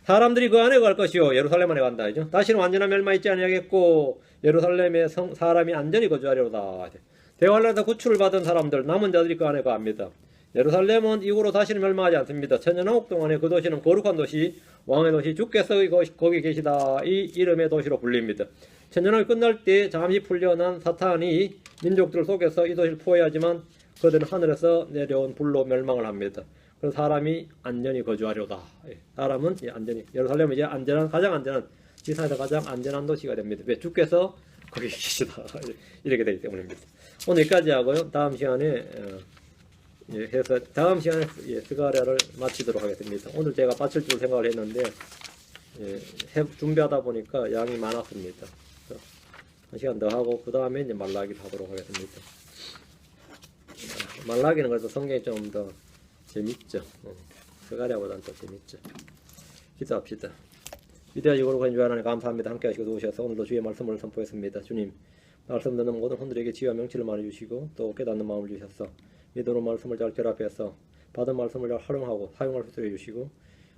사람들이 그 안에 갈 것이요 예루살렘 안에 간다. 그죠? 다시는 완전한 멸망 있지 아니하겠고 예루살렘에 사람이 안전히 거주하려다. 대환란에서 구출을 받은 사람들 남은 자들이 그 안에 갑니다. 예루살렘은 이후로 다시는 멸망하지 않습니다. 천년왕국 동안에 그 도시는 거룩한 도시, 왕의 도시, 주께서 거기 계시다 이 이름의 도시로 불립니다. 천년왕국이 끝날 때 잠시 풀려난 사탄이 민족들 속에서 이 도시를 포위하지만 그들은 하늘에서 내려온 불로 멸망을 합니다. 그래서 사람이 안전히 거주하려다. 사람은 안전히 예루살렘은 이제 가장 안전한 지상에서 가장 안전한 도시가 됩니다. 왜? 주께서 거기 계시다 이렇게 되기 때문입니다. 오늘 여기까지 하고요. 다음 시간에 스가랴를 마치도록 하겠습니다. 오늘 제가 마칠 줄 생각을 했는데 준비하다 보니까 양이 많았습니다. 한 시간 더 하고 그 다음에 이제 말라기를 하도록 하겠습니다. 말라기는 그래서 성경이 좀 더 재밌죠. 스가랴보다는 더 재밌죠. 기도합시다. 위대하시고 거룩하신 주 하나님 감사합니다. 함께 하시고 도우셔서 오늘도 주의 말씀을 선포했습니다. 주님 말씀 듣는 모든 분들에게 지혜와 명치를 많이 주시고 또 깨닫는 마음을 주셔서 믿음으로 말씀을 잘 결합해서 받은 말씀을 잘 활용하고 사용할 수 있도록 해주시고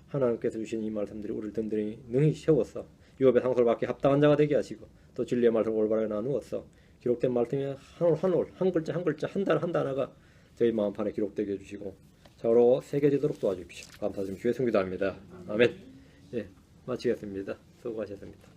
하나님께서 주신 이 말씀들이 우리를 든든히 능히 세워서 유업의 상소를 받기 합당한 자가 되게 하시고 또 진리의 말씀을 올바르게 나누어서 기록된 말씀이 한 올, 한 글자 한 글자 한 단 한 단어가 저희 마음판에 기록되게 해주시고 서로 새겨지도록 도와주십시오. 감사드리며 주의 승기도합니다. 아멘. 예, 마치겠습니다. 수고하셨습니다.